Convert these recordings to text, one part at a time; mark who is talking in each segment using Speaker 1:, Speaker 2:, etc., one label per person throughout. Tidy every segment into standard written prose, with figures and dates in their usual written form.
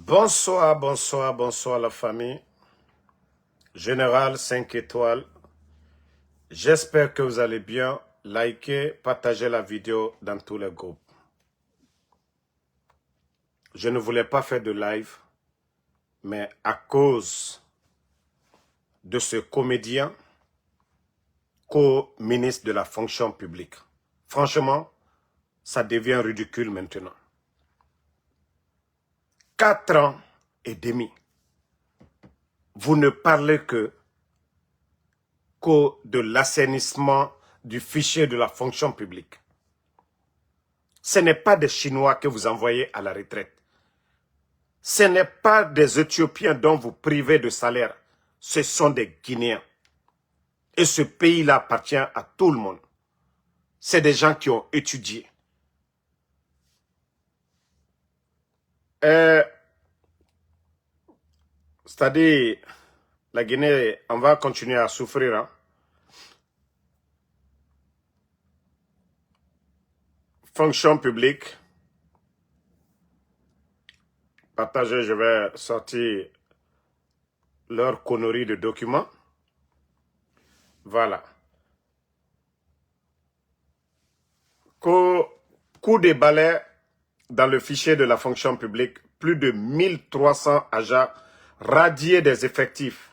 Speaker 1: Bonsoir, bonsoir, bonsoir la famille. Général 5 étoiles. J'espère que vous allez bien. Likez, partagez la vidéo dans tous les groupes. Je ne voulais pas faire de live, mais à cause de ce comédien, co-ministre de la fonction publique, franchement, ça devient ridicule maintenant. 4 ans et demi, vous ne parlez que de l'assainissement du fichier de la fonction publique. Ce n'est pas des Chinois que vous envoyez à la retraite. Ce n'est pas des Éthiopiens dont vous privez de salaire. Ce sont des Guinéens. Et ce pays-là appartient à tout le monde. C'est des gens qui ont étudié. C'est-à-dire, la Guinée, on va continuer à souffrir. Hein? Fonction publique. Partagez, je vais sortir leur connerie de documents. Voilà. Coup de balai dans le fichier de la fonction publique, plus de 1300 agents radiés des effectifs.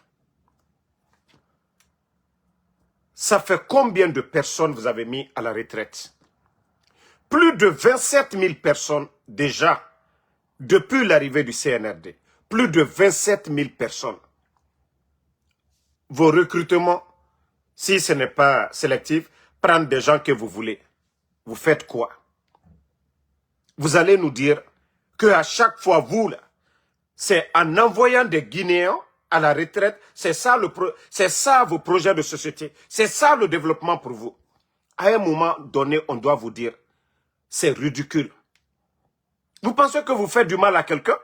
Speaker 1: Ça fait combien de personnes vous avez mis à la retraite? Plus de 27 000 personnes déjà depuis l'arrivée du CNRD. Plus de 27 000 personnes. Vos recrutements, si ce n'est pas sélectif, prendre des gens que vous voulez. Vous faites quoi? Vous allez nous dire qu'à chaque fois, vous, là, c'est en envoyant des Guinéens à la retraite, c'est ça vos projets de société, c'est ça le développement pour vous. À un moment donné, on doit vous dire, c'est ridicule. Vous pensez que vous faites du mal à quelqu'un?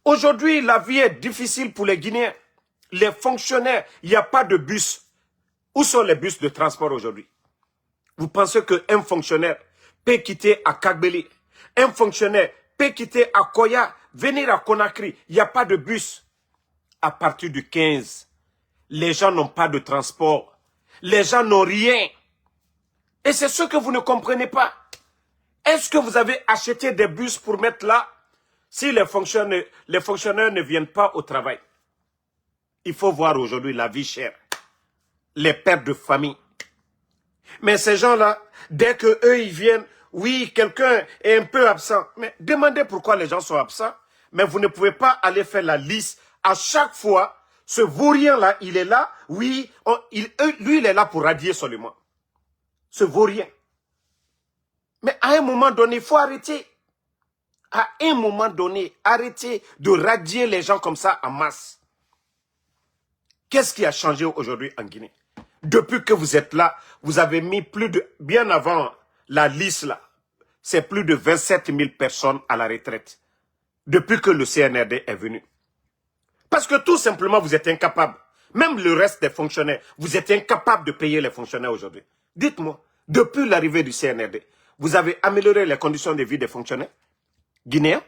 Speaker 1: Aujourd'hui, la vie est difficile pour les Guinéens. Les fonctionnaires, il n'y a pas de bus. Où sont les bus de transport aujourd'hui? Vous pensez qu'un fonctionnaire peut quitter à Kagbeli, un fonctionnaire peut quitter à Koya, venir à Conakry, il n'y a pas de bus. À partir du 15, les gens n'ont pas de transport. Les gens n'ont rien. Et c'est ce que vous ne comprenez pas. Est-ce que vous avez acheté des bus pour mettre là si les fonctionnaires ne viennent pas au travail? Il faut voir aujourd'hui la vie chère. Les pères de famille. Mais ces gens-là, dès qu'eux ils viennent, oui, quelqu'un est un peu absent. Mais demandez pourquoi les gens sont absents. Mais vous ne pouvez pas aller faire la liste. À chaque fois, ce vaurien-là, il est là. Oui, lui, il est là pour radier seulement. Ce vaurien. Mais à un moment donné, il faut arrêter. À un moment donné, arrêtez de radier les gens comme ça en masse. Qu'est-ce qui a changé aujourd'hui en Guinée? Depuis que vous êtes là, vous avez mis bien avant la liste là, c'est plus de 27 000 personnes à la retraite. Depuis que le CNRD est venu. Parce que tout simplement, vous êtes incapable. Même le reste des fonctionnaires, vous êtes incapable de payer les fonctionnaires aujourd'hui. Dites-moi, depuis l'arrivée du CNRD, vous avez amélioré les conditions de vie des fonctionnaires guinéens?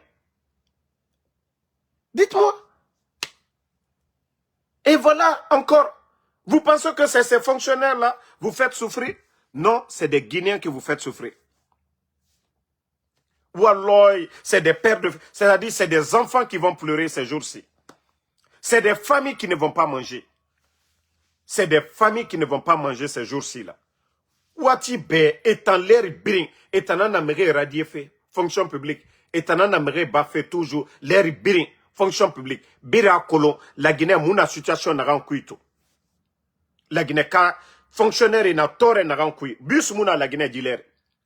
Speaker 1: Dites-moi. Et voilà encore. Vous pensez que c'est ces fonctionnaires-là vous faites souffrir? Non, c'est des Guinéens que vous faites souffrir. Ou alors, c'est des pères de... C'est-à-dire, c'est des enfants qui vont pleurer ces jours-ci. C'est des familles qui ne vont pas manger. C'est des familles qui ne vont pas manger ces jours-ci là. Ouati be étant l'air brin, étant en amérique radié fait, fonction publique, étant en amérique bas fait toujours l'air brin, fonction publique. Bira kolon, la Guinée, mouna situation n'a rien kuito. La Guinée, car fonctionnaire n'a tort n'a rien kuito. Bus mouna la Guinée dit l'air.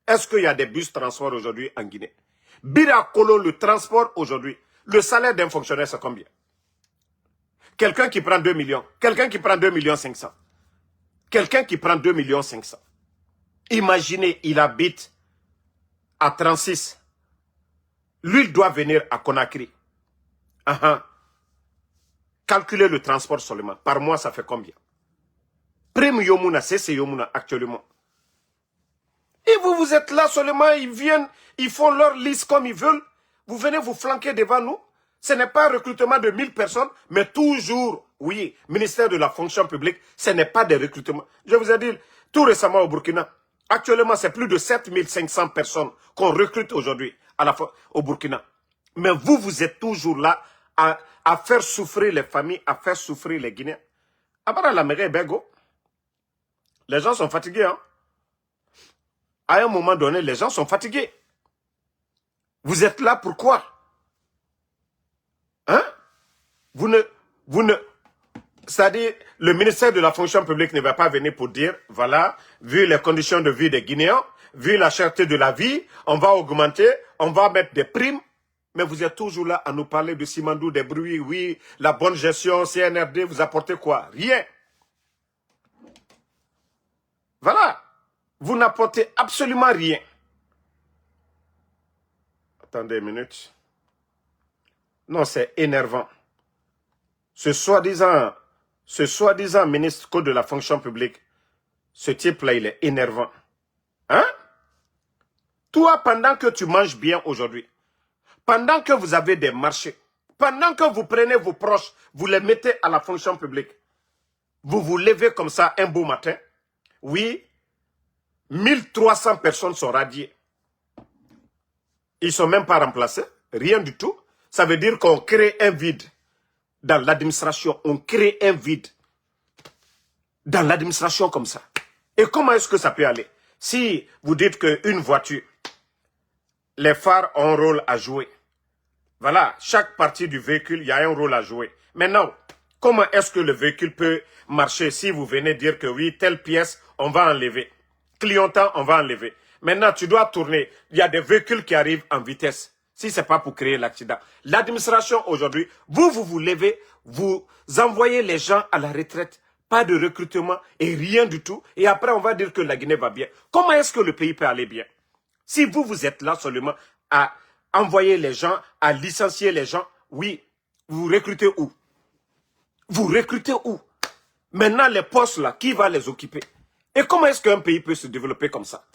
Speaker 1: Est-ce qu'il y a des bus transport aujourd'hui en Guinée? Bira kolon, le transport aujourd'hui, le salaire d'un fonctionnaire c'est combien? Quelqu'un qui prend 2 millions, quelqu'un qui prend 2 millions 500. Quelqu'un qui prend 2 millions 500. Imaginez, il habite à 36. Lui, il doit venir à Conakry. Calculez le transport seulement. Par mois, ça fait combien? Prime Yomuna, c'est Yomuna actuellement. Et vous êtes là seulement, ils viennent, ils font leur liste comme ils veulent. Vous venez vous flanquer devant nous. Ce n'est pas un recrutement de 1000 personnes, mais toujours, oui, ministère de la fonction publique, ce n'est pas des recrutements. Je vous ai dit, tout récemment au Burkina, actuellement, c'est plus de 7500 personnes qu'on recrute aujourd'hui au Burkina. Mais vous, vous êtes toujours là à faire souffrir les familles, à faire souffrir les Guinéens. Abara la mairie Bego, les gens sont fatigués. Hein? À un moment donné, les gens sont fatigués. Vous êtes là pourquoi? Hein? C'est-à-dire, le ministère de la fonction publique ne va pas venir pour dire, voilà, vu les conditions de vie des Guinéens, vu la cherté de la vie, on va augmenter, on va mettre des primes. Mais vous êtes toujours là à nous parler de Simandou, des bruits, oui, la bonne gestion, CNRD, vous apportez quoi? Rien. Voilà. Vous n'apportez absolument rien. Attendez une minute. Non, c'est énervant. Ce soi-disant ministre de la fonction publique, ce type-là, il est énervant. Hein? Toi, pendant que tu manges bien aujourd'hui, pendant que vous avez des marchés, pendant que vous prenez vos proches, vous les mettez à la fonction publique, vous vous levez comme ça un beau matin, oui, 1300 personnes sont radiées. Ils ne sont même pas remplacés, rien du tout. Ça veut dire qu'on crée un vide dans l'administration. On crée un vide dans l'administration comme ça. Et comment est-ce que ça peut aller? Si vous dites qu'une voiture, les phares ont un rôle à jouer. Voilà, chaque partie du véhicule, il y a un rôle à jouer. Maintenant, comment est-ce que le véhicule peut marcher si vous venez dire que oui, telle pièce, on va enlever. Clignotant, on va enlever. Maintenant, tu dois tourner. Il y a des véhicules qui arrivent en vitesse. Si ce n'est pas pour créer l'accident. L'administration aujourd'hui, vous levez, vous envoyez les gens à la retraite. Pas de recrutement et rien du tout. Et après, on va dire que la Guinée va bien. Comment est-ce que le pays peut aller bien? Si vous êtes là seulement à envoyer les gens, à licencier les gens, oui, vous recrutez où? Vous recrutez où? Maintenant, les postes là, qui va les occuper? Et comment est-ce qu'un pays peut se développer comme ça?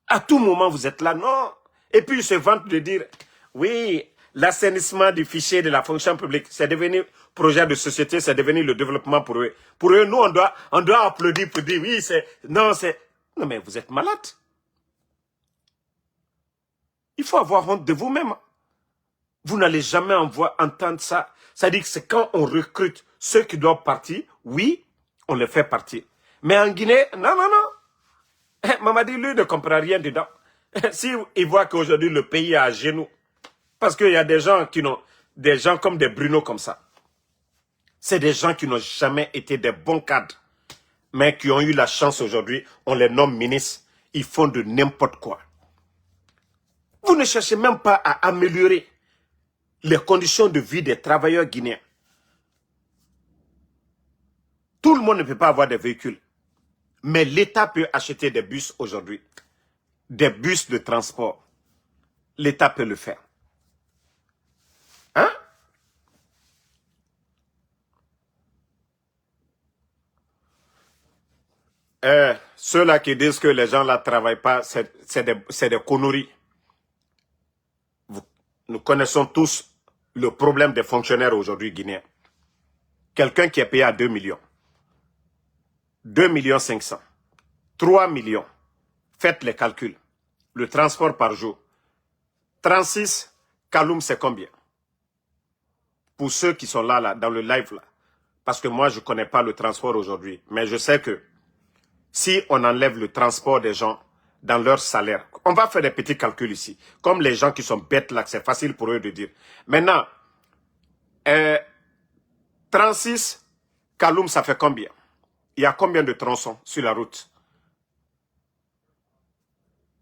Speaker 1: À tout moment, vous êtes là, non. Et puis, ils se vantent de dire, oui, l'assainissement du fichier de la fonction publique, c'est devenu projet de société, c'est devenu le développement pour eux. Pour eux, nous, on doit applaudir pour dire, oui, non, mais vous êtes malade. Il faut avoir honte de vous-même. Vous n'allez jamais entendre ça. C'est-à-dire que c'est quand on recrute ceux qui doivent partir, oui, on les fait partir. Mais en Guinée, non, non, non. Mamadi, lui, ne comprend rien dedans. S'il voit qu'aujourd'hui, le pays est à genoux, parce qu'il y a des gens des gens comme des Bruno comme ça. C'est des gens qui n'ont jamais été des bons cadres, mais qui ont eu la chance aujourd'hui, on les nomme ministres, ils font de n'importe quoi. Vous ne cherchez même pas à améliorer les conditions de vie des travailleurs guinéens. Tout le monde ne peut pas avoir des véhicules. Mais l'État peut acheter des bus aujourd'hui. Des bus de transport. L'État peut le faire. Hein? Ceux-là qui disent que les gens là ne travaillent pas, c'est des conneries. Nous connaissons tous le problème des fonctionnaires aujourd'hui guinéens. Quelqu'un qui est payé à 2 millions. 2 millions 500. 3 millions. Faites les calculs. Le transport par jour. 36, Kaloum, c'est combien? Pour ceux qui sont là, dans le live, là. Parce que moi, je ne connais pas le transport aujourd'hui. Mais je sais que si on enlève le transport des gens dans leur salaire, on va faire des petits calculs ici. Comme les gens qui sont bêtes là, c'est facile pour eux de dire. Maintenant, 36, Kaloum, ça fait combien? Il y a combien de tronçons sur la route?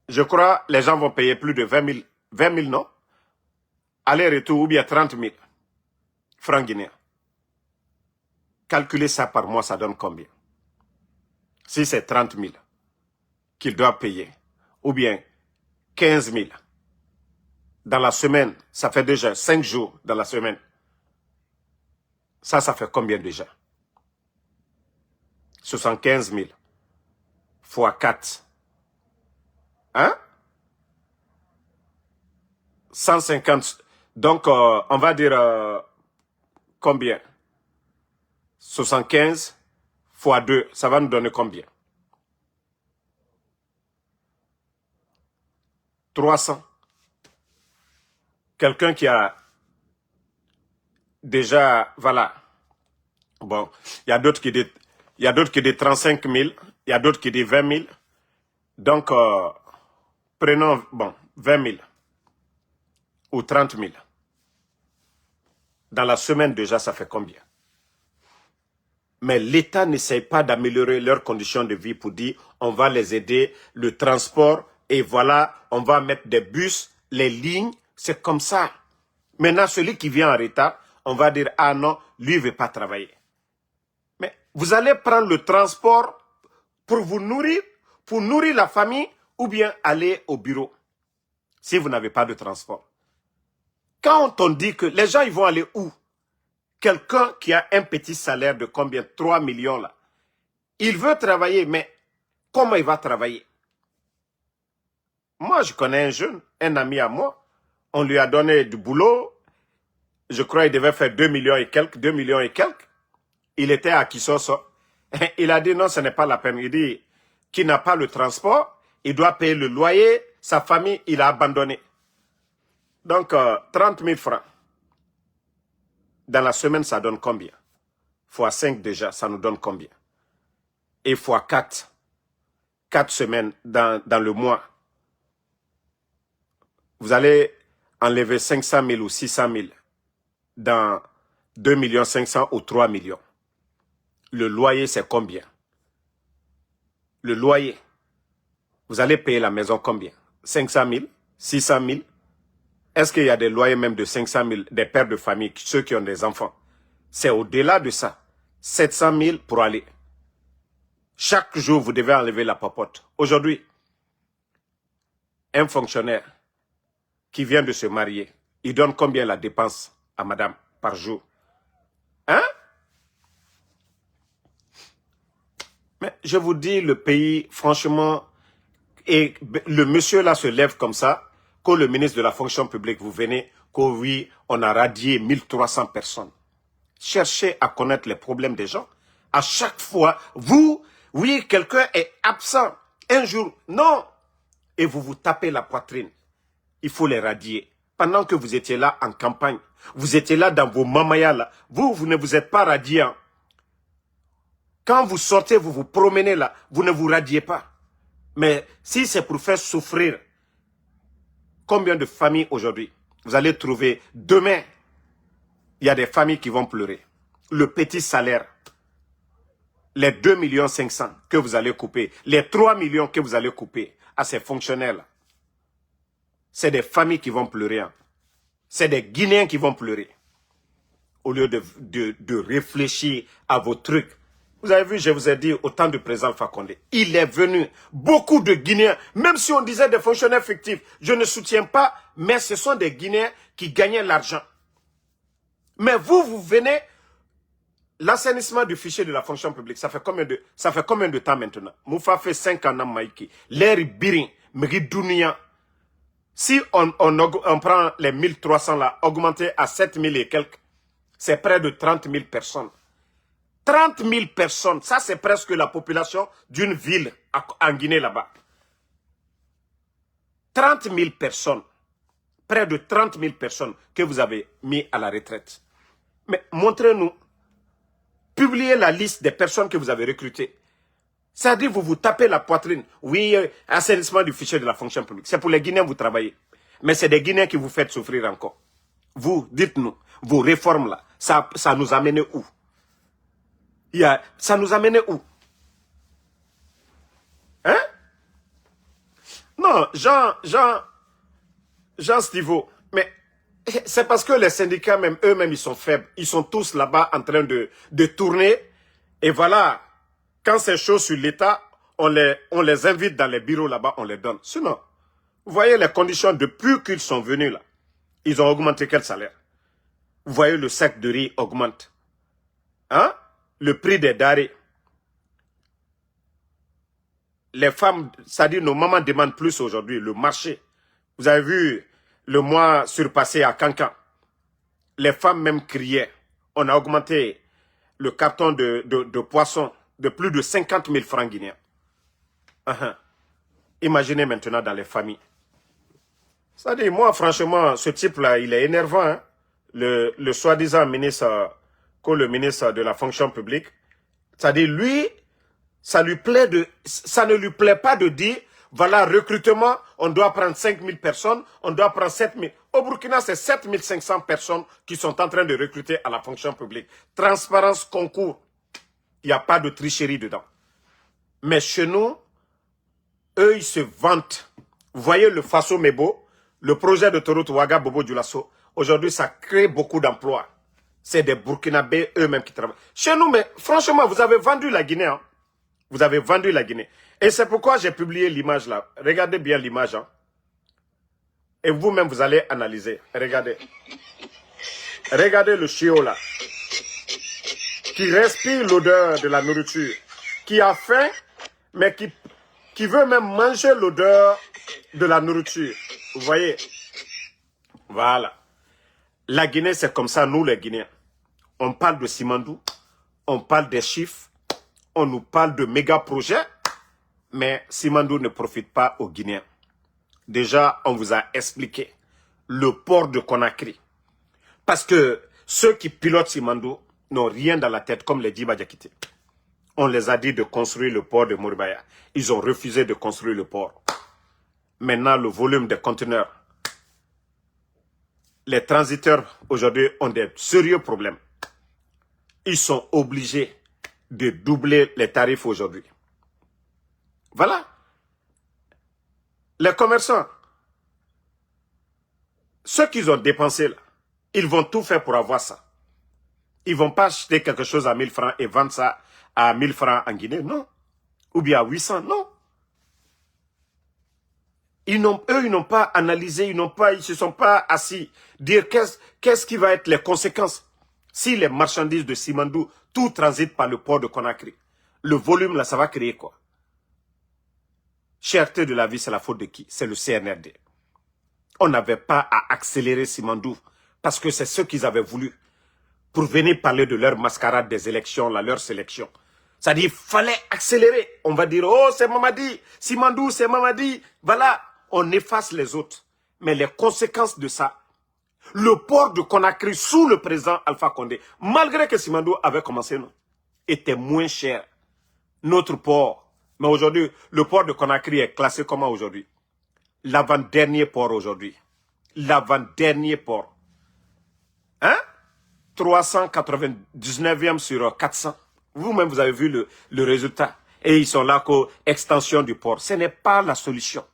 Speaker 1: Je crois les gens vont payer plus de 20 000 non? Aller-retour ou bien 30 000 francs guinéens. Calculez ça par mois, ça donne combien? Si c'est 30 000 qu'ils doivent payer, ou bien 15 000 dans la semaine, ça fait déjà 5 jours dans la semaine. Ça fait combien déjà? 75 000 fois 4. Hein? 150. Donc, on va dire combien? 75 fois 2, ça va nous donner combien? 300. Quelqu'un qui a déjà, voilà. Bon, il y a d'autres qui disent 35 000, il y a d'autres qui disent 20 000. Donc, prenons, bon, 20 000 ou 30 000. Dans la semaine déjà, ça fait combien? Mais l'État n'essaye pas d'améliorer leurs conditions de vie pour dire on va les aider, le transport, et voilà, on va mettre des bus, les lignes, c'est comme ça. Maintenant, celui qui vient en retard, on va dire ah non, lui ne veut pas travailler. Mais vous allez prendre le transport pour vous nourrir, pour nourrir la famille, ou bien aller au bureau, si vous n'avez pas de transport. Quand on dit que les gens, ils vont aller où? Quelqu'un qui a un petit salaire de combien? 3 millions là. Il veut travailler, mais comment il va travailler? Moi, je connais un jeune, un ami à moi. On lui a donné du boulot. Je crois qu'il devait faire 2 millions et quelques, 2 millions et quelques. Il était à Kisoso. Il a dit non, ce n'est pas la peine. Il dit qu'il n'a pas le transport, il doit payer le loyer, sa famille, il a abandonné. Donc, 30 000 francs. Dans la semaine, ça donne combien? Fois 5 déjà, ça nous donne combien? Et fois 4. 4 semaines dans le mois. Vous allez enlever 500 000 ou 600 000 dans 2 500 000 ou 3 millions. Le loyer, c'est combien? Le loyer. Vous allez payer la maison combien? 500 000? 600 000? Est-ce qu'il y a des loyers même de 500 000, des pères de famille, ceux qui ont des enfants? C'est au-delà de ça. 700 000 pour aller. Chaque jour, vous devez enlever la popote. Aujourd'hui, un fonctionnaire qui vient de se marier, il donne combien la dépense à madame par jour? Hein? Mais je vous dis, le pays, franchement, et le monsieur là se lève comme ça, quand le ministre de la fonction publique, vous venez, que oui, on a radié 1300 personnes. Cherchez à connaître les problèmes des gens. À chaque fois, vous, oui, quelqu'un est absent. Un jour, non. Et vous vous tapez la poitrine. Il faut les radier. Pendant que vous étiez là en campagne, vous étiez là dans vos mamayas là. Vous ne vous êtes pas radiés. Hein. Quand vous sortez, vous vous promenez là, vous ne vous radiez pas. Mais si c'est pour faire souffrir, combien de familles aujourd'hui, vous allez trouver demain, il y a des familles qui vont pleurer. Le petit salaire, les 2 500 000 que vous allez couper, les 3 millions que vous allez couper à ces fonctionnaires-là, c'est des familles qui vont pleurer. Hein. C'est des Guinéens qui vont pleurer. Au lieu de réfléchir à vos trucs. Vous avez vu, je vous ai dit, au temps du président Fakonde, il est venu, beaucoup de Guinéens, même si on disait des fonctionnaires fictifs, je ne soutiens pas, mais ce sont des Guinéens qui gagnaient l'argent. Mais vous venez, l'assainissement du fichier de la fonction publique, ça fait combien de temps maintenant? Moufa fait 5 ans, Maïki. L'air birin, Mridunia. Si on prend les 1300 là, augmenté à 7000 et quelques, c'est près de 30 000 personnes. 30 000 personnes, ça c'est presque la population d'une ville en Guinée là-bas. 30 000 personnes, près de 30 000 personnes que vous avez mis à la retraite. Mais montrez-nous, publiez la liste des personnes que vous avez recrutées. C'est-à-dire vous vous tapez la poitrine. Oui, assainissement du fichier de la fonction publique. C'est pour les Guinéens que vous travaillez. Mais c'est des Guinéens qui vous faites souffrir encore. Vous, dites-nous, vos réformes là, ça nous amène où? Ça nous amène où? Hein? Non, Jean Stivo, mais c'est parce que les syndicats, même eux-mêmes, ils sont faibles. Ils sont tous là-bas en train de tourner. Et voilà, quand c'est chaud sur l'État, on les invite dans les bureaux là-bas, on les donne. Sinon, vous voyez les conditions depuis qu'ils sont venus là. Ils ont augmenté quel salaire? Vous voyez le sac de riz augmente. Hein? Le prix des denrées. Les femmes, c'est-à-dire nos mamans demandent plus aujourd'hui, le marché. Vous avez vu le mois surpassé à Cancan, les femmes même criaient. On a augmenté le carton de poisson de plus de 50 000 francs guinéens. Imaginez maintenant dans les familles. C'est-à-dire, moi, franchement, ce type-là, il est énervant. Hein? Le soi-disant ministre, le ministre de la fonction publique. C'est-à-dire, lui, ça ne lui plaît pas de dire, voilà, recrutement, on doit prendre 5 000 personnes, on doit prendre 7 000. Au Burkina, c'est 7 500 personnes qui sont en train de recruter à la fonction publique. Transparence, concours. Il n'y a pas de tricherie dedans. Mais chez nous, eux, ils se vantent. Vous voyez le Faso Mebo, le projet de Torout Ouaga Bobo Dioulasso. Aujourd'hui, ça crée beaucoup d'emplois. C'est des Burkinabés eux-mêmes qui travaillent. Chez nous, mais franchement, vous avez vendu la Guinée. Hein? Vous avez vendu la Guinée. Et c'est pourquoi j'ai publié l'image là. Regardez bien l'image. Hein? Et vous-même, vous allez analyser. Regardez. Regardez le chiot là. Qui respire l'odeur de la nourriture. Qui a faim, mais qui veut même manger l'odeur de la nourriture. Vous voyez? Voilà. La Guinée, c'est comme ça, nous les Guinéens. On parle de Simandou, on parle des chiffres, on nous parle de méga projets, mais Simandou ne profite pas aux Guinéens. Déjà, on vous a expliqué le port de Conakry. Parce que ceux qui pilotent Simandou n'ont rien dans la tête, comme les Djiba Diakité. On les a dit de construire le port de Mouribaya. Ils ont refusé de construire le port. Maintenant, le volume des conteneurs. Les transiteurs, aujourd'hui, ont des sérieux problèmes. Ils sont obligés de doubler les tarifs aujourd'hui. Voilà. Les commerçants, ceux qu'ils ont dépensé là, ils vont tout faire pour avoir ça. Ils ne vont pas acheter quelque chose à 1000 francs et vendre ça à 1000 francs en Guinée, non. Ou bien à 800, non. Eux, ils n'ont pas analysé, ils ne se sont pas assis. Dire qu'est-ce qui va être les conséquences si les marchandises de Simandou, tout transite par le port de Conakry. Le volume là, ça va créer quoi? Cherté de la vie, c'est la faute de qui? C'est le CNRD. On n'avait pas à accélérer Simandou parce que c'est ce qu'ils avaient voulu pour venir parler de leur mascarade des élections, leur sélection. C'est-à-dire, il fallait accélérer. On va dire, oh, c'est Mamadi, Simandou, c'est Mamadi. Voilà, on efface les autres. Mais les conséquences de ça, le port de Conakry sous le président Alpha Condé, malgré que Simandou avait commencé, non, était moins cher. Notre port, mais aujourd'hui, le port de Conakry est classé comment aujourd'hui? L'avant-dernier port aujourd'hui. L'avant-dernier port. Hein? 399e sur 400. Vous-même, vous avez vu le résultat. Et ils sont là qu'aux extension du port. Ce n'est pas la solution.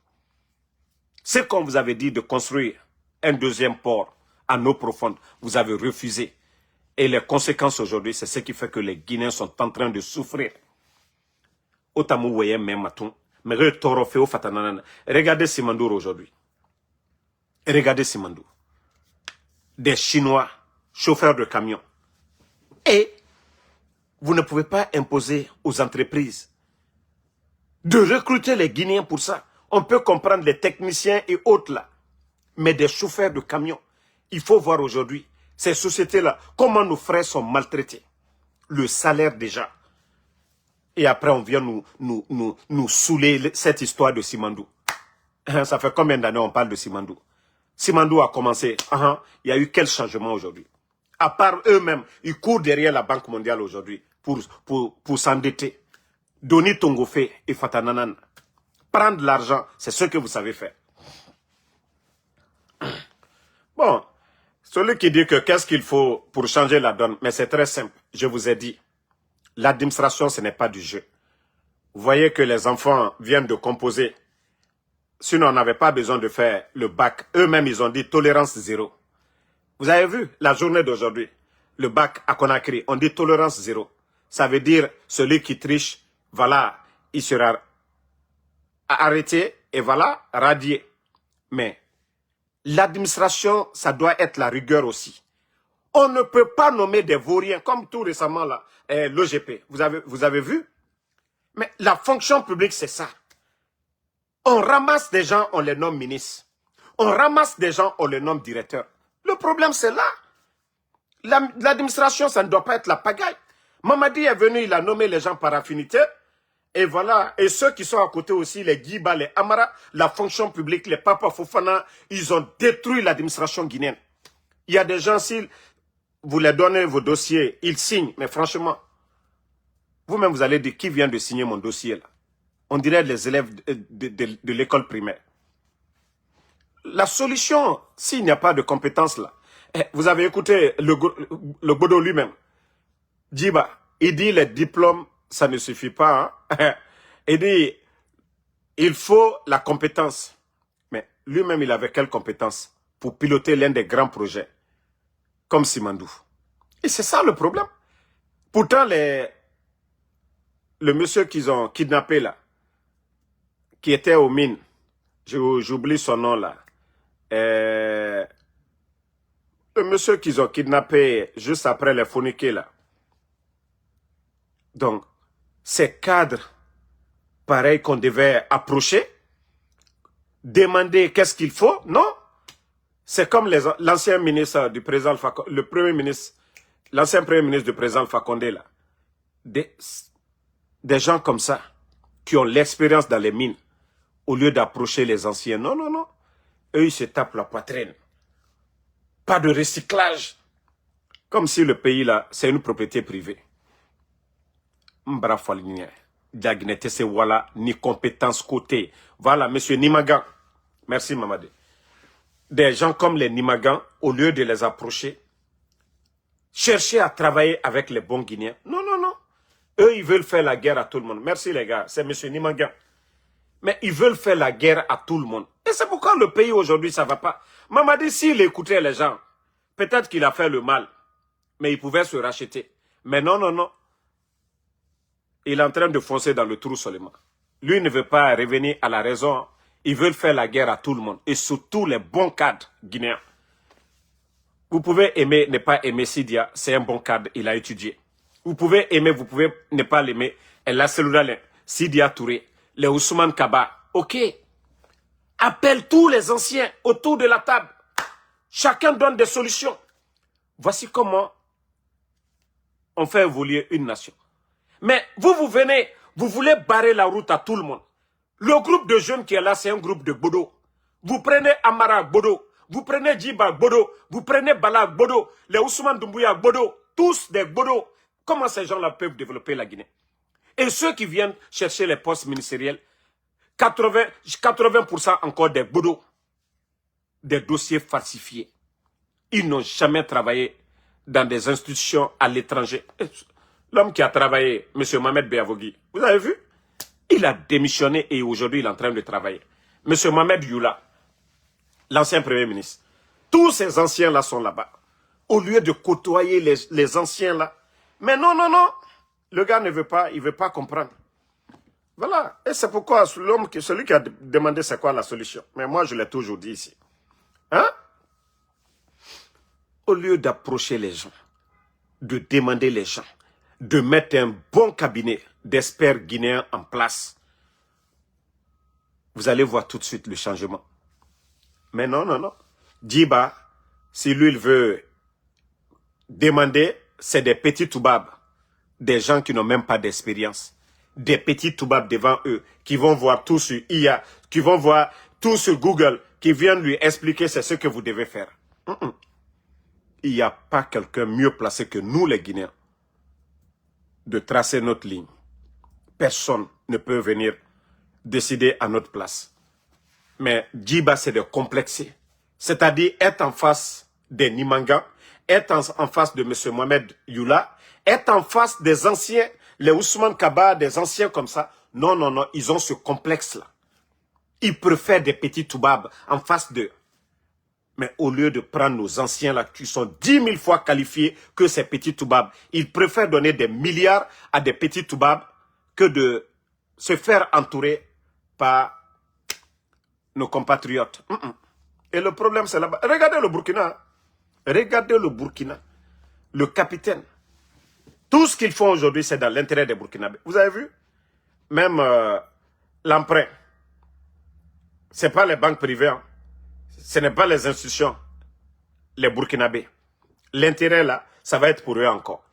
Speaker 1: C'est comme vous avez dit de construire un deuxième port à eau profonde. Vous avez refusé. Et les conséquences aujourd'hui, c'est ce qui fait que les Guinéens sont en train de souffrir. Regardez Simandour aujourd'hui. Regardez Simandour. Des Chinois, chauffeurs de camions. Et vous ne pouvez pas imposer aux entreprises de recruter les Guinéens pour ça. On peut comprendre les techniciens et autres là. Mais des chauffeurs de camions, il faut voir aujourd'hui, ces sociétés-là, comment nos frères sont maltraités. Le salaire déjà. Et après, on vient nous saouler cette histoire de Simandou. Ça fait combien d'années on parle de Simandou? Simandou a commencé. Il y a eu quel changement aujourd'hui? À part eux-mêmes, ils courent derrière la Banque mondiale aujourd'hui pour s'endetter. Doni Tongofé et Fatananan. Prendre l'argent, c'est ce que vous savez faire. Bon, celui qui dit que qu'est-ce qu'il faut pour changer la donne, mais c'est très simple. Je vous ai dit, l'administration, ce n'est pas du jeu. Vous voyez que les enfants viennent de composer. Sinon, on n'avait pas besoin de faire le bac. Eux-mêmes, ils ont dit tolérance zéro. Vous avez vu la journée d'aujourd'hui, le bac à Conakry, on dit tolérance zéro. Ça veut dire celui qui triche, voilà, il sera arrêté et voilà, radié. Mais l'administration, ça doit être la rigueur aussi. On ne peut pas nommer des vauriens, comme tout récemment là, l'OGP. Vous avez vu? Mais la fonction publique, c'est ça. On ramasse des gens, on les nomme ministres. On ramasse des gens, on les nomme directeurs. Le problème, c'est là. L'administration, ça ne doit pas être la pagaille. Mamadi est venu, il a nommé les gens par affinité. Et voilà. Et ceux qui sont à côté aussi, les Guiba, les Amara, la fonction publique, les Papa Fofana, ils ont détruit l'administration guinéenne. Il y a des gens, si vous leur donnez vos dossiers, ils signent. Mais franchement, vous-même, vous allez dire qui vient de signer mon dossier là. On dirait les élèves de l'école primaire. La solution, s'il n'y a pas de compétences là, vous avez écouté le Godo lui-même. Djiba, il dit les diplômes, ça ne suffit pas. Hein? Il dit, il faut la compétence. Mais lui-même, il avait quelle compétence pour piloter l'un des grands projets, comme Simandou. Et c'est ça le problème. Pourtant, le monsieur qu'ils ont kidnappé là, qui était aux mines, j'oublie son nom là, le monsieur qu'ils ont kidnappé juste après les Founiqués là. Donc, ces cadres, pareil qu'on devait approcher, demander qu'est-ce qu'il faut, non? C'est comme l'ancien ministre du président Alpha Condé, le premier ministre, l'ancien premier ministre du président Alpha Condé là. Des gens comme ça, qui ont l'expérience dans les mines, au lieu d'approcher les anciens. Non, non, non. Eux, ils se tapent la poitrine. Pas de recyclage. Comme si le pays là, c'est une propriété privée. Mbra Foligné. Diagnete se voilà, ni compétence côté. Voilà, monsieur Nimagan. Merci, Mamadé. Des gens comme les Nimagans, au lieu de les approcher, chercher à travailler avec les bons Guinéens. Non, non, non. Eux, ils veulent faire la guerre à tout le monde. Merci, les gars. C'est monsieur Nimagan. Mais ils veulent faire la guerre à tout le monde. Et c'est pourquoi le pays aujourd'hui, ça ne va pas. Mamadi, s'il écoutait les gens, peut-être qu'il a fait le mal. Mais il pouvait se racheter. Mais non, non, non. Il est en train de foncer dans le trou seulement. Lui ne veut pas revenir à la raison. Ils veulent faire la guerre à tout le monde. Et surtout les bons cadres guinéens. Vous pouvez aimer, ne pas aimer Sidia. C'est un bon cadre. Il a étudié. Vous pouvez aimer, vous pouvez ne pas l'aimer. Elle a celui-là, Sidia Touré. Les Ousmane Kaba, ok. Appelle tous les anciens autour de la table. Chacun donne des solutions. Voici comment on fait évoluer une nation. Mais vous venez, vous voulez barrer la route à tout le monde. Le groupe de jeunes qui est là, c'est un groupe de Bodo. Vous prenez Amara Bodo, vous prenez Djiba Bodo, vous prenez Bala Bodo, les Ousmane Doumbouya Bodo, tous des Bodo. Comment ces gens-là peuvent développer la Guinée? Et ceux qui viennent chercher les postes ministériels, 80% encore des Bodo, des dossiers falsifiés. Ils n'ont jamais travaillé dans des institutions à l'étranger. L'homme qui a travaillé, M. Mohamed Beavogui, vous avez vu? Il a démissionné et aujourd'hui il est en train de travailler. M. Mohamed Youla, l'ancien premier ministre. Tous ces anciens-là sont là-bas. Au lieu de côtoyer les anciens-là. Mais non, non, non. Le gars ne veut pas, il ne veut pas comprendre. Voilà. Et c'est pourquoi celui qui a demandé c'est quoi la solution. Mais moi, je l'ai toujours dit ici. Hein? Au lieu d'approcher les gens, de demander les gens, de mettre un bon cabinet d'experts guinéens en place, vous allez voir tout de suite le changement. Mais non, non, non. Djiba, si lui, il veut demander, c'est des petits toubabs, des gens qui n'ont même pas d'expérience. Des petits toubabs devant eux, qui vont voir tout sur IA, qui vont voir tout sur Google, qui viennent lui expliquer c'est ce que vous devez faire. Il n'y a pas quelqu'un mieux placé que nous, les Guinéens, de tracer notre ligne. Personne ne peut venir décider à notre place. Mais Djiba, c'est de complexer. C'est-à-dire être en face des Nimanga, être en face de M. Mohamed Youla, être en face des anciens, les Ousmane Kaba, des anciens comme ça. Non, non, non, ils ont ce complexe-là. Ils préfèrent des petits toubabs en face d'eux. Mais au lieu de prendre nos anciens là, qui sont 10 000 fois qualifiés que ces petits toubabs, ils préfèrent donner des milliards à des petits toubabs que de se faire entourer par nos compatriotes. Et le problème, c'est là-bas. Regardez le Burkina. Regardez le Burkina. Le capitaine. Tout ce qu'ils font aujourd'hui, c'est dans l'intérêt des Burkinabés. Vous avez vu? Même l'emprunt. Ce n'est pas les banques privées. Hein. Ce n'est pas les institutions, les Burkinabés. L'intérêt là, ça va être pour eux encore.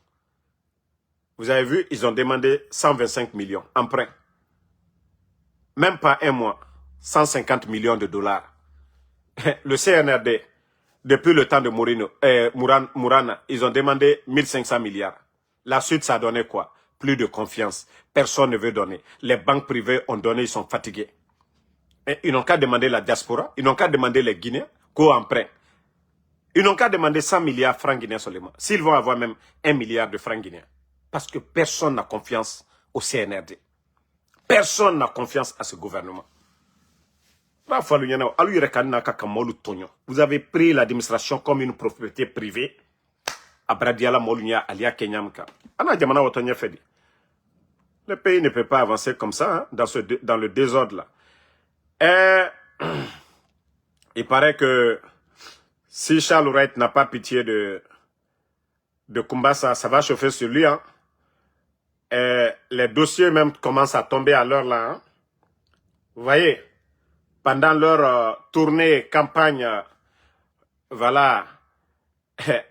Speaker 1: Vous avez vu, ils ont demandé 125 millions, emprunt. Même pas un mois, 150 millions de dollars. Le CNRD, depuis le temps de Mourana, ils ont demandé 1500 milliards. La suite, ça a donné quoi? Plus de confiance. Personne ne veut donner. Les banques privées ont donné, ils sont fatigués. Et ils n'ont qu'à demander la diaspora, ils n'ont qu'à demander les Guinéens co-emprunt. Ils n'ont qu'à demander 100 milliards de francs guinéens seulement. S'ils vont avoir même 1 milliard de francs guinéens. Parce que personne n'a confiance au CNRD. Personne n'a confiance à ce gouvernement. Vous avez pris l'administration comme une propriété privée. Le pays ne peut pas avancer comme ça, hein, dans le désordre là. Il paraît que si Charles Wright n'a pas pitié de Kumbasa, ça va chauffer sur lui. Hein. Les dossiers même commencent à tomber à l'heure là. Hein. Vous voyez, pendant leur tournée, campagne, voilà,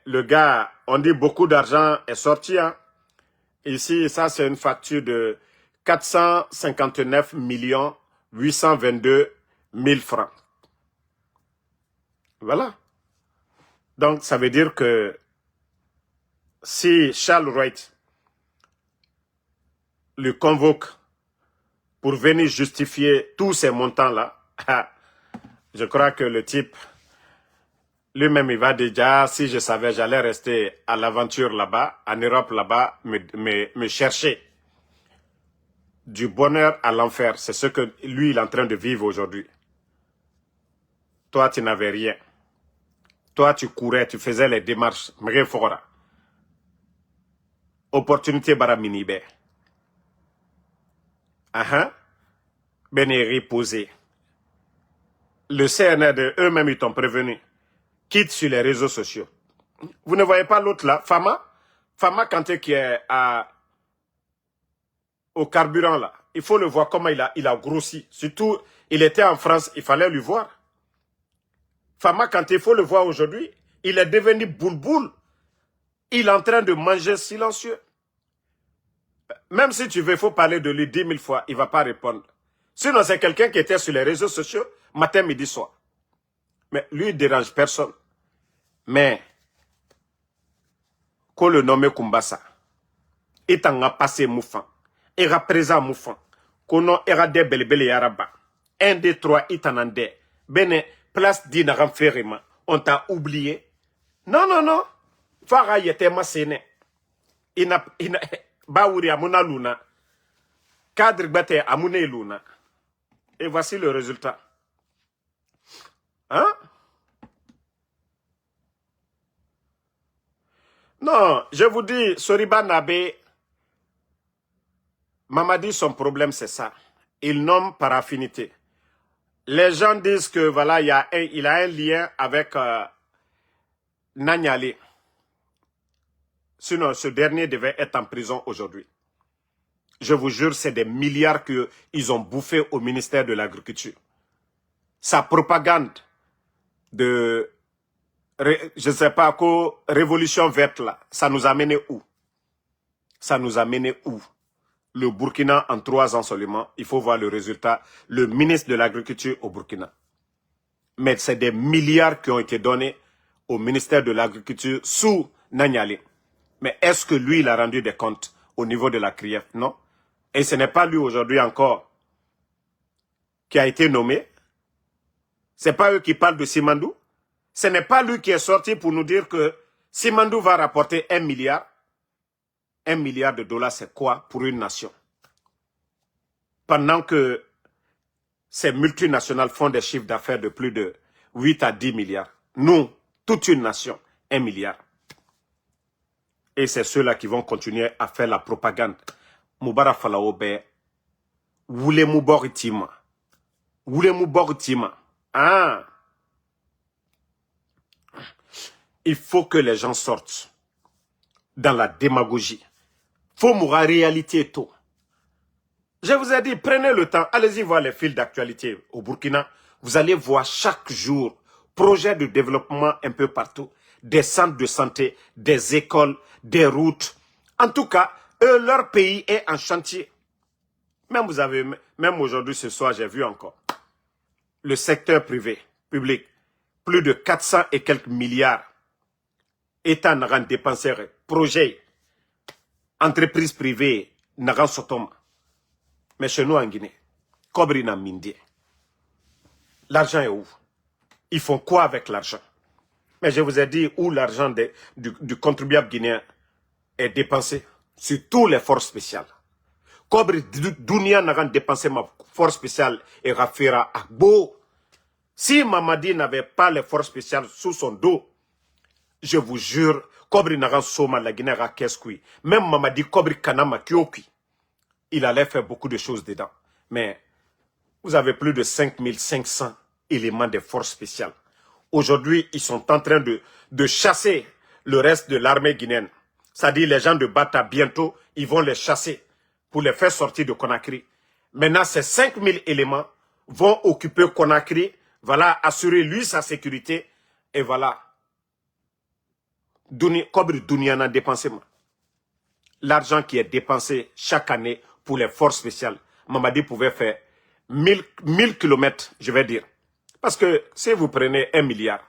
Speaker 1: le gars, on dit beaucoup d'argent est sorti. Hein. Ici, ça c'est une facture de 459 822 000 francs. Voilà. Donc, ça veut dire que si Charles Wright le convoque pour venir justifier tous ces montants-là, je crois que le type, lui-même, il va déjà, si je savais, j'allais rester à l'aventure là-bas, en Europe là-bas, me chercher du bonheur à l'enfer. C'est ce que lui, il est en train de vivre aujourd'hui. Toi, tu n'avais rien. Toi, tu courais, tu faisais les démarches. Opportunité baraminibe. Bénéri posé. Le CNRD, eux-mêmes, ils t'ont prévenu. Quitte sur les réseaux sociaux. Vous ne voyez pas l'autre là, Fama Kanté qui est au carburant là. Il faut le voir comment il a grossi. Surtout, il était en France, il fallait lui voir. Fama Kanté, il faut le voir aujourd'hui. Il est devenu boule-boule. Il est en train de manger silencieux. Même si tu veux, il faut parler de lui 10 000 fois, il ne va pas répondre. Sinon, c'est quelqu'un qui était sur les réseaux sociaux, matin, midi, soir. Mais lui, il ne dérange personne. Mais, qu'on le nomme Kumbasa, il t'en a passé Moufan, il a présent Moufan, qu'on a des belles yaraba. 1, 2, 3, il t'en a des. Bene, place d'Inaram Ferrema, on t'a oublié. Non, non, non. Farah yete masene. Baouri amuna luna. Cadre bate amune luna. Et voici le résultat. Hein? Non, je vous dis, Soriba Nabé, Mamadi, son problème, c'est ça. Il nomme par affinité. Les gens disent que voilà, il a un lien avec Nanyali. Sinon, ce dernier devait être en prison aujourd'hui. Je vous jure, c'est des milliards qu'ils ont bouffés au ministère de l'Agriculture. Sa propagande de, je ne sais pas quoi, révolution verte là, ça nous a mené où? Ça nous a mené où? Le Burkina, en 3 ans seulement, il faut voir le résultat, le ministre de l'Agriculture au Burkina. Mais c'est des milliards qui ont été donnés au ministère de l'Agriculture sous Nanyali. Mais est-ce que lui, il a rendu des comptes au niveau de la CRIEF? Non. Et ce n'est pas lui aujourd'hui encore qui a été nommé. Ce n'est pas eux qui parlent de Simandou. Ce n'est pas lui qui est sorti pour nous dire que Simandou va rapporter 1 milliard. 1 milliard de dollars, c'est quoi pour une nation? Pendant que ces multinationales font des chiffres d'affaires de plus de 8 à 10 milliards. Nous, toute une nation, 1 milliard. Et c'est ceux-là qui vont continuer à faire la propagande. Moubara Falaobe, Woulé Mouboritima. Woulé Mouboritima. Ah! Il faut que les gens sortent dans la démagogie. Faut mourir réalité tôt. Je vous ai dit, prenez le temps, allez-y voir les fils d'actualité au Burkina. Vous allez voir chaque jour projets de développement un peu partout, des centres de santé, des écoles, des routes. En tout cas, eux, leur pays est en chantier. Même aujourd'hui, ce soir, j'ai vu encore le secteur privé, public, plus de 400 et quelques milliards. État n'a dépensé, projet, entreprise privée n'a sotom. Mais chez nous en Guinée, Kobri n'a mindé. L'argent est où? Ils font quoi avec l'argent? Mais je vous ai dit où l'argent du contribuable guinéen est dépensé. Sur tous les forces spéciales. Kobri Dunia n'a dépensé ma force spéciale et Rafira Agbo. Si Mamadi n'avait pas les forces spéciales sous son dos, je vous jure, Kobri n'a soma la Guinée à Keskui. Même Mamadi Kobri Kanama Kyoki. Il allait faire beaucoup de choses dedans. Mais vous avez plus de 5500 éléments de forces spéciales. Aujourd'hui, ils sont en train de chasser le reste de l'armée guinéenne. C'est-à-dire les gens de Bata, bientôt, ils vont les chasser pour les faire sortir de Conakry. Maintenant, ces 5000 éléments vont occuper Conakry, voilà, assurer lui sa sécurité, et voilà. Kobri Dunia n'a dépensé. L'argent qui est dépensé chaque année pour les forces spéciales, Mamadi pouvait faire 1000 kilomètres, je vais dire. Parce que si vous prenez 1 milliard,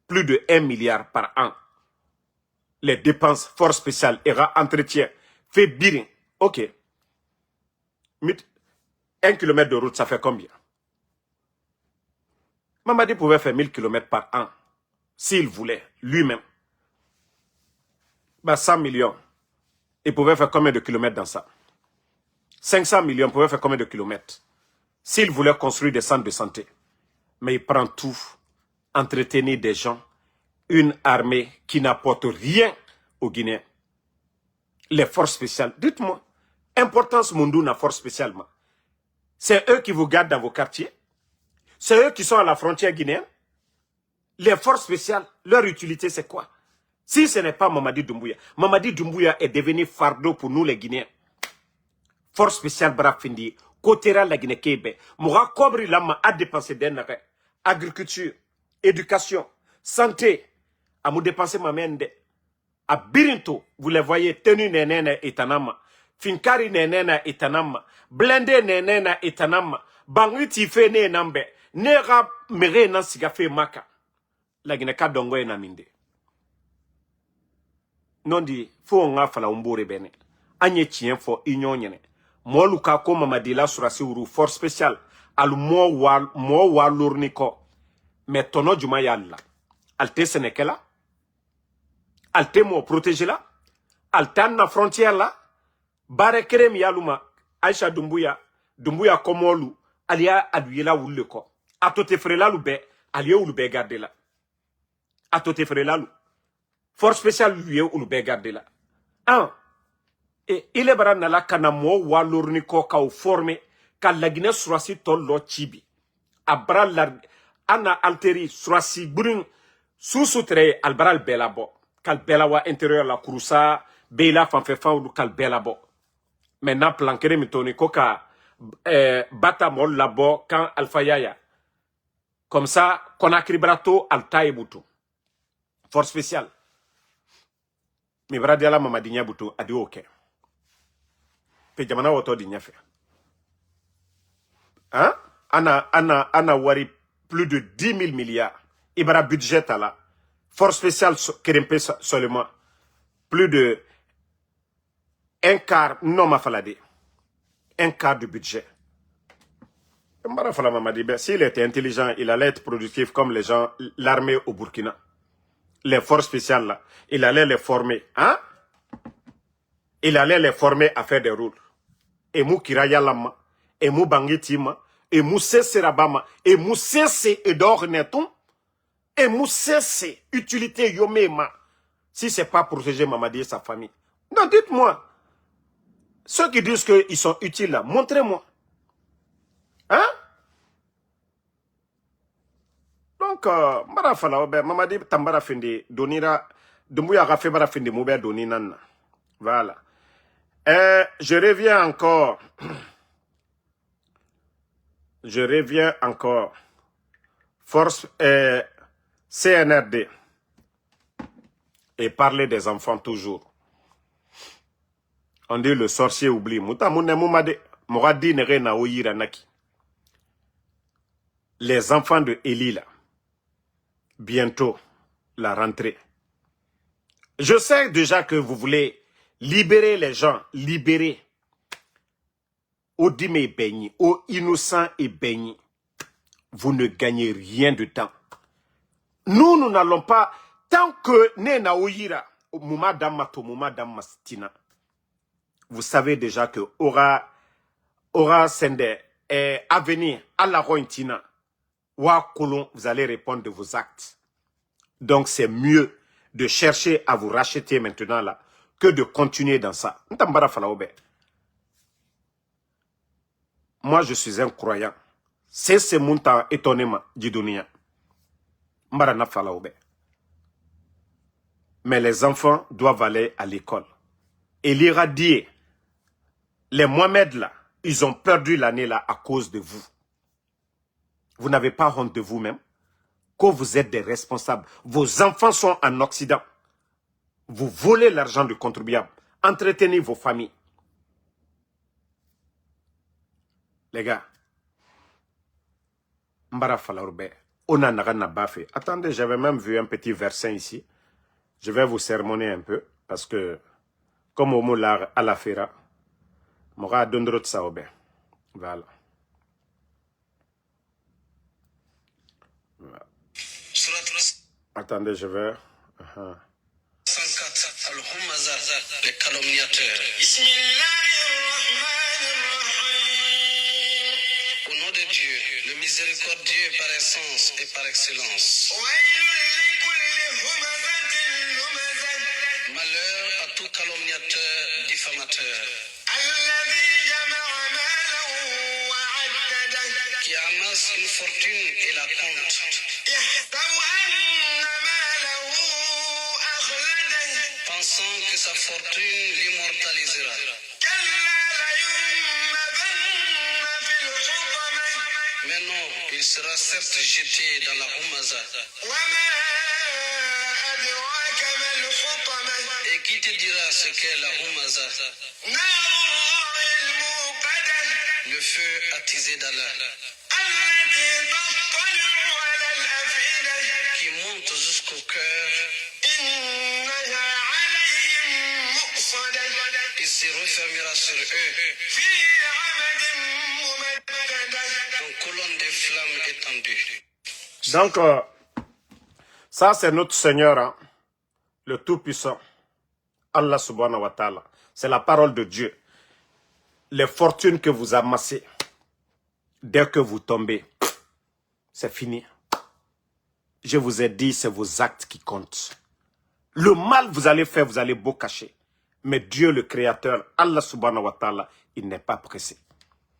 Speaker 1: plus de 1 milliard par an, les dépenses force spéciale, ERA, entretien, fait birin, ok. 1 kilomètre de route, ça fait combien? Mamadi pouvait faire 1000 kilomètres par an, s'il voulait, lui-même. 100 millions, il pouvait faire combien de kilomètres dans ça? 500 millions, il pouvait faire combien de kilomètres? S'il voulait construire des centres de santé. Mais il prend tout, entretenir des gens, une armée qui n'apporte rien aux Guinéens. Les forces spéciales, dites-moi, importance Mundouna force spécialement. C'est eux qui vous gardent dans vos quartiers. C'est eux qui sont à la frontière guinéenne. Les forces spéciales, leur utilité c'est quoi? Si ce n'est pas Mamadi Doumbouya est devenu fardeau pour nous les Guinéens. Force spéciale Brafindi, Kotera la Guinée-Kébé, Moura Kobri Lama a dépensé d'enare, agriculture, éducation, santé, à mou dépenser ma mende. À Birinto, vous les voyez, tenu nenena etanama, Finkari nenena etanama, blindé nenena etanama, Banguiti fe ne nambe, Nera mere nan sigafe maka. La Guinée-Ka dongo e naminde. Non di, faut nga fala umbore bene. Anye chien fo inyo nyene. Mo luka ko Mamadi la surasi uru force spéciale. Al mo walurniko. Mais tono juma yalla. Alte senekela. Alte mo protéger la. Altan na frontière la. Bare kerem yaluma. Aisha Doumbouya. Doumbouya komolu. Alia aduyela wulle ko. Atote frela lube. Alia ulube garde la. Atote frela lu. Force spéciale lui ou le garder là. Et il est barana la kanamo walorniko ka ou formé ka la Guinée surasi tol lo chibi. Abra la ana alteri surasi burin sous-soutré albral belabo. Kal belawa intérieur la kourousa bela fanfefa ou kal belabo. Maintenant plankere mitoni koka bata mol labo kan Alpha Yaya. Comme ça Conakry brato alta ebutu. Force spéciale. Mi bradiala Mamadi Nyabutu adi oke. Pe jamana woto di nyafe. Hein? Ana wari plus de 10 000 milliards. Ibara budget à la. Force spéciale kerempe seulement. Plus de un quart, non ma falade. Un quart du budget. Mbara fala Mamadi, s'il était intelligent, il allait être productif comme les gens, l'armée au Burkina. Les forces spéciales là, il allait les former, hein? Il allait les former à faire des rôles. Et mou kiraya lama, et mou bangitima, et mou sese rabama, et mou sese edor neton, et mou sese utilité yomema. Si c'est pas protéger Mamadi et sa famille. Non, dites-moi. Ceux qui disent qu'ils sont utiles là, montrez-moi. Hein? Donc, Marafala, Mamadi Tambara Fendi, Donira, Doumbouya Rafé Barafendi, Moubé Doninana. Voilà. Je reviens encore. je reviens encore. Force CNRD. Et parler des enfants toujours. On dit le sorcier oublie. Les enfants de Élie, là, bientôt, la rentrée. Je sais déjà que vous voulez libérer les gens, libérer. Odime et Béni, aux innocents et Béni. Vous ne gagnez rien de temps. Nous n'allons pas, tant que Nena Oyira, Mouma Damato, Mouma Damastina, vous savez déjà que aura Sende à venir à la Rointina, Wa Kolon, vous allez répondre de vos actes. Donc c'est mieux de chercher à vous racheter maintenant là que de continuer dans ça. Moi je suis un croyant. C'est ce montant étonnement du dunia. Mais les enfants doivent aller à l'école. Et l'irradier, les Mohamed là, ils ont perdu l'année là à cause de vous. Vous n'avez pas honte de vous-même. Que vous êtes des responsables. Vos enfants sont en Occident. Vous volez l'argent du contribuable. Entretenez vos familles. Les gars, Mbara Falaurbe, Ona Nagana Bafé. Attendez, j'avais même vu un petit verset ici. Je vais vous sermonner un peu, parce que, comme au mot à la fera, Mora Dondrot Saobe. Voilà. Attendez, je vais...
Speaker 2: 104, Al-Humaza, les calomniateurs. Au nom de Dieu, le miséricordieux par essence et par excellence. Malheur à tout calomniateur, diffamateur, qui amasse une fortune et la compte, pensant que sa fortune l'immortalisera. Mais non, il sera certes jeté dans la Humaza. Et qui te dira ce qu'est la Humaza? Le feu attisé d'Allah, qui monte jusqu'au cœur. Il se refermera sur eux. En colonne de flammes étendues.
Speaker 1: Donc, ça c'est notre Seigneur, hein, le Tout-Puissant, Allah subhanahu wa ta'ala. C'est la parole de Dieu. Les fortunes que vous amassez, dès que vous tombez, c'est fini. Je vous ai dit, c'est vos actes qui comptent. Le mal vous allez faire, vous allez beau cacher. Mais Dieu le Créateur, Allah subhanahu wa ta'ala, il n'est pas pressé.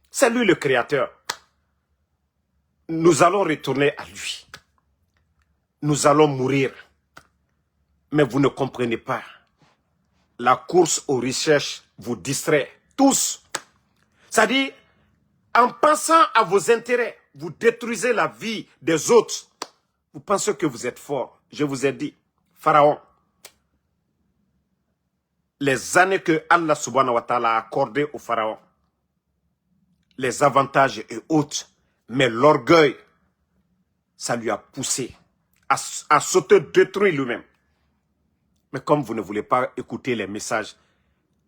Speaker 1: C'est lui le Créateur. Nous allons retourner à lui. Nous allons mourir. Mais vous ne comprenez pas. La course aux richesses vous distrait. Tous. C'est-à-dire, en pensant à vos intérêts, vous détruisez la vie des autres. Vous pensez que vous êtes fort. Je vous ai dit, Pharaon, les années que Allah subhanahu wa ta'ala a accordées au Pharaon, les avantages et autres, mais l'orgueil, ça lui a poussé à sauter, détruire lui-même. Mais comme vous ne voulez pas écouter les messages,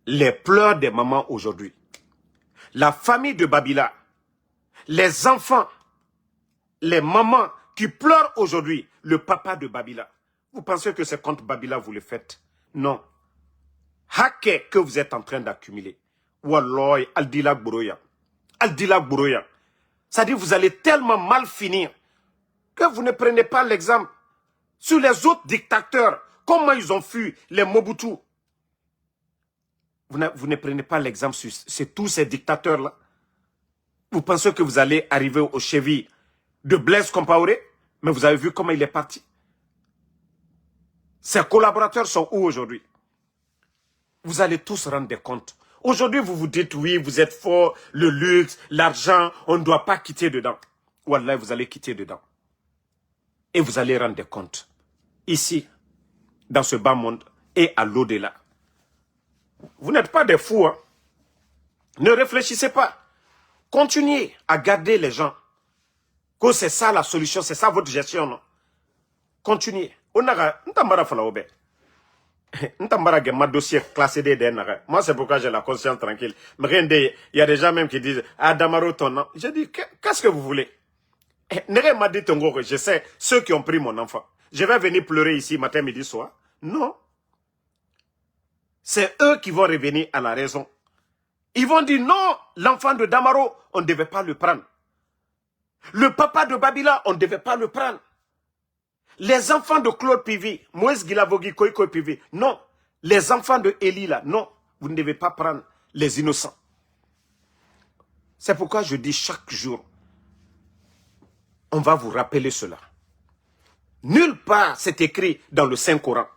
Speaker 1: les pleurs des mamans aujourd'hui, la famille de Babila, les enfants, les mamans qui pleurent aujourd'hui, le papa de Babila, vous pensez que c'est contre Babila vous le faites? Non. Haké que vous êtes en train d'accumuler. Wallah, Aldila Gbouroya. Aldila Gbouroya. C'est-à-dire vous allez tellement mal finir que vous ne prenez pas l'exemple sur les autres dictateurs. Comment ils ont fui les Mobutu. Vous ne prenez pas l'exemple sur tous ces dictateurs-là. Vous pensez que vous allez arriver au chevilles de Blaise Compaoré, mais vous avez vu comment il est parti. Ses collaborateurs sont où aujourd'hui? Vous allez tous rendre des comptes. Aujourd'hui, vous vous dites, oui, vous êtes fort, le luxe, l'argent, on ne doit pas quitter dedans. Wallah, vous allez quitter dedans. Et vous allez rendre des comptes. Ici, dans ce bas monde et à l'au-delà. Vous n'êtes pas des fous, hein. Ne réfléchissez pas. Continuez à garder les gens. Que c'est ça la solution, c'est ça votre gestion, non? Continuez. Ma dossier classé des. Moi, c'est pourquoi j'ai la conscience tranquille. Mais il y a des gens même qui disent, ah, Damaro, ton nom. Je dis, qu'est-ce que vous voulez? Nere m'a dit, je sais, ceux qui ont pris mon enfant. Je vais venir pleurer ici matin, midi, soir. Non. C'est eux qui vont revenir à la raison. Ils vont dire, non, l'enfant de Damaro, on ne devait pas le prendre. Le papa de Babila, on ne devait pas le prendre. Les enfants de Claude Pivi, Moïse Gilavogi, Koiko Pivi, non. Les enfants de Eli, là, non. Vous ne devez pas prendre les innocents. C'est pourquoi je dis chaque jour, on va vous rappeler cela. Nulle part c'est écrit dans le Saint-Coran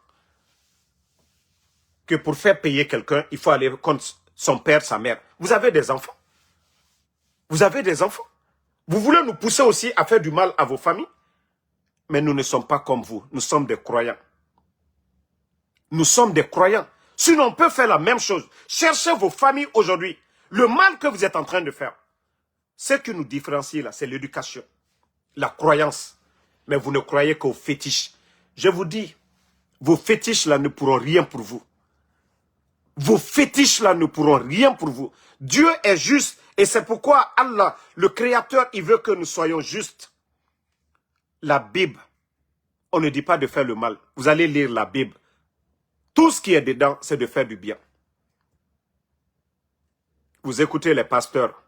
Speaker 1: que pour faire payer quelqu'un, il faut aller contre son père, sa mère. Vous avez des enfants. Vous avez des enfants. Vous voulez nous pousser aussi à faire du mal à vos familles? Mais nous ne sommes pas comme vous. Nous sommes des croyants. Nous sommes des croyants. Sinon, on peut faire la même chose. Cherchez vos familles aujourd'hui. Le mal que vous êtes en train de faire. Ce qui nous différencie là, c'est l'éducation. La croyance. Mais vous ne croyez qu'aux fétiches. Je vous dis, vos fétiches là ne pourront rien pour vous. Vos fétiches là ne pourront rien pour vous. Dieu est juste. Et c'est pourquoi Allah, le Créateur, il veut que nous soyons justes. La Bible, on ne dit pas de faire le mal. Vous allez lire la Bible. Tout ce qui est dedans, c'est de faire du bien. Vous écoutez les pasteurs.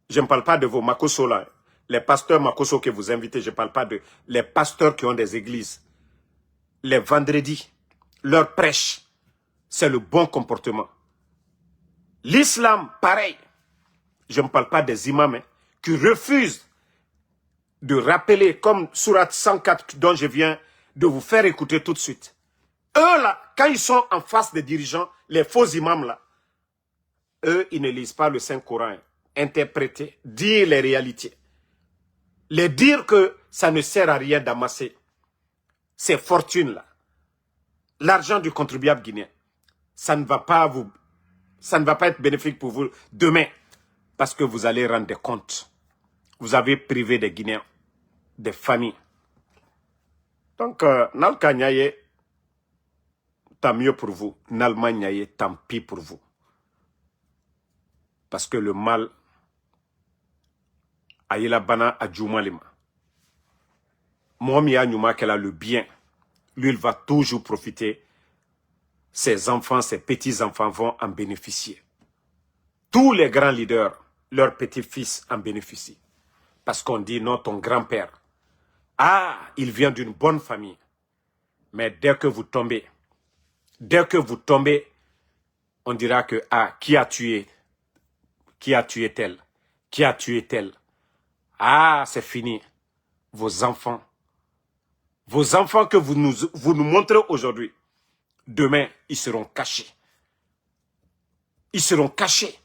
Speaker 1: Je ne parle pas de vos makoso là. Les pasteurs makoso que vous invitez, je ne parle pas de les pasteurs qui ont des églises. Les vendredis, leur prêche, c'est le bon comportement. L'islam, pareil. Je ne parle pas des imams hein, qui refusent de rappeler, comme Surat 104 dont je viens de vous faire écouter tout de suite. Eux là, quand ils sont en face des dirigeants, les faux imams là, eux, ils ne lisent pas le Saint-Coran. Interpréter, dire les réalités. Les dire que ça ne sert à rien d'amasser ces fortunes-là. L'argent du contribuable guinéen. Ça ne va pas être bénéfique pour vous demain. Parce que vous allez rendre des comptes. Vous avez privé des Guinéens, des familles. Donc, Nalka Nyaye, tant mieux pour vous. Nalma Nyaye, tant pis pour vous. Parce que le mal, Aïla Bana Adjouma Lima. Mohamed Nyouma, qu'elle a le bien, lui, il va toujours profiter. Ses enfants, ses petits-enfants vont en bénéficier. Tous les grands leaders, leurs petits-fils en bénéficient. Parce qu'on dit, non, ton grand-père. Ah, il vient d'une bonne famille. Mais dès que vous tombez, on dira que, ah, qui a tué tel? Qui a tué tel? Ah, c'est fini. Vos enfants que vous nous montrez aujourd'hui, demain, ils seront cachés. Ils seront cachés.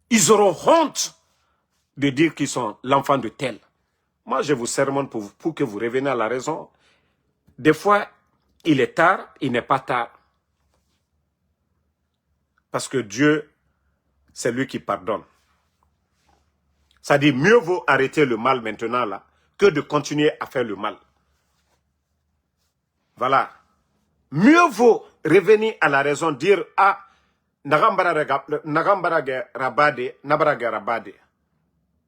Speaker 1: Ils auront honte de dire qu'ils sont l'enfant de tel. Moi, je vous sermonne pour que vous reveniez à la raison. Des fois, il est tard, il n'est pas tard. Parce que Dieu, c'est lui qui pardonne. Ça dit, mieux vaut arrêter le mal maintenant là, que de continuer à faire le mal. Voilà. Mieux vaut revenir à la raison, dire, ah, Nagambarage Rabade,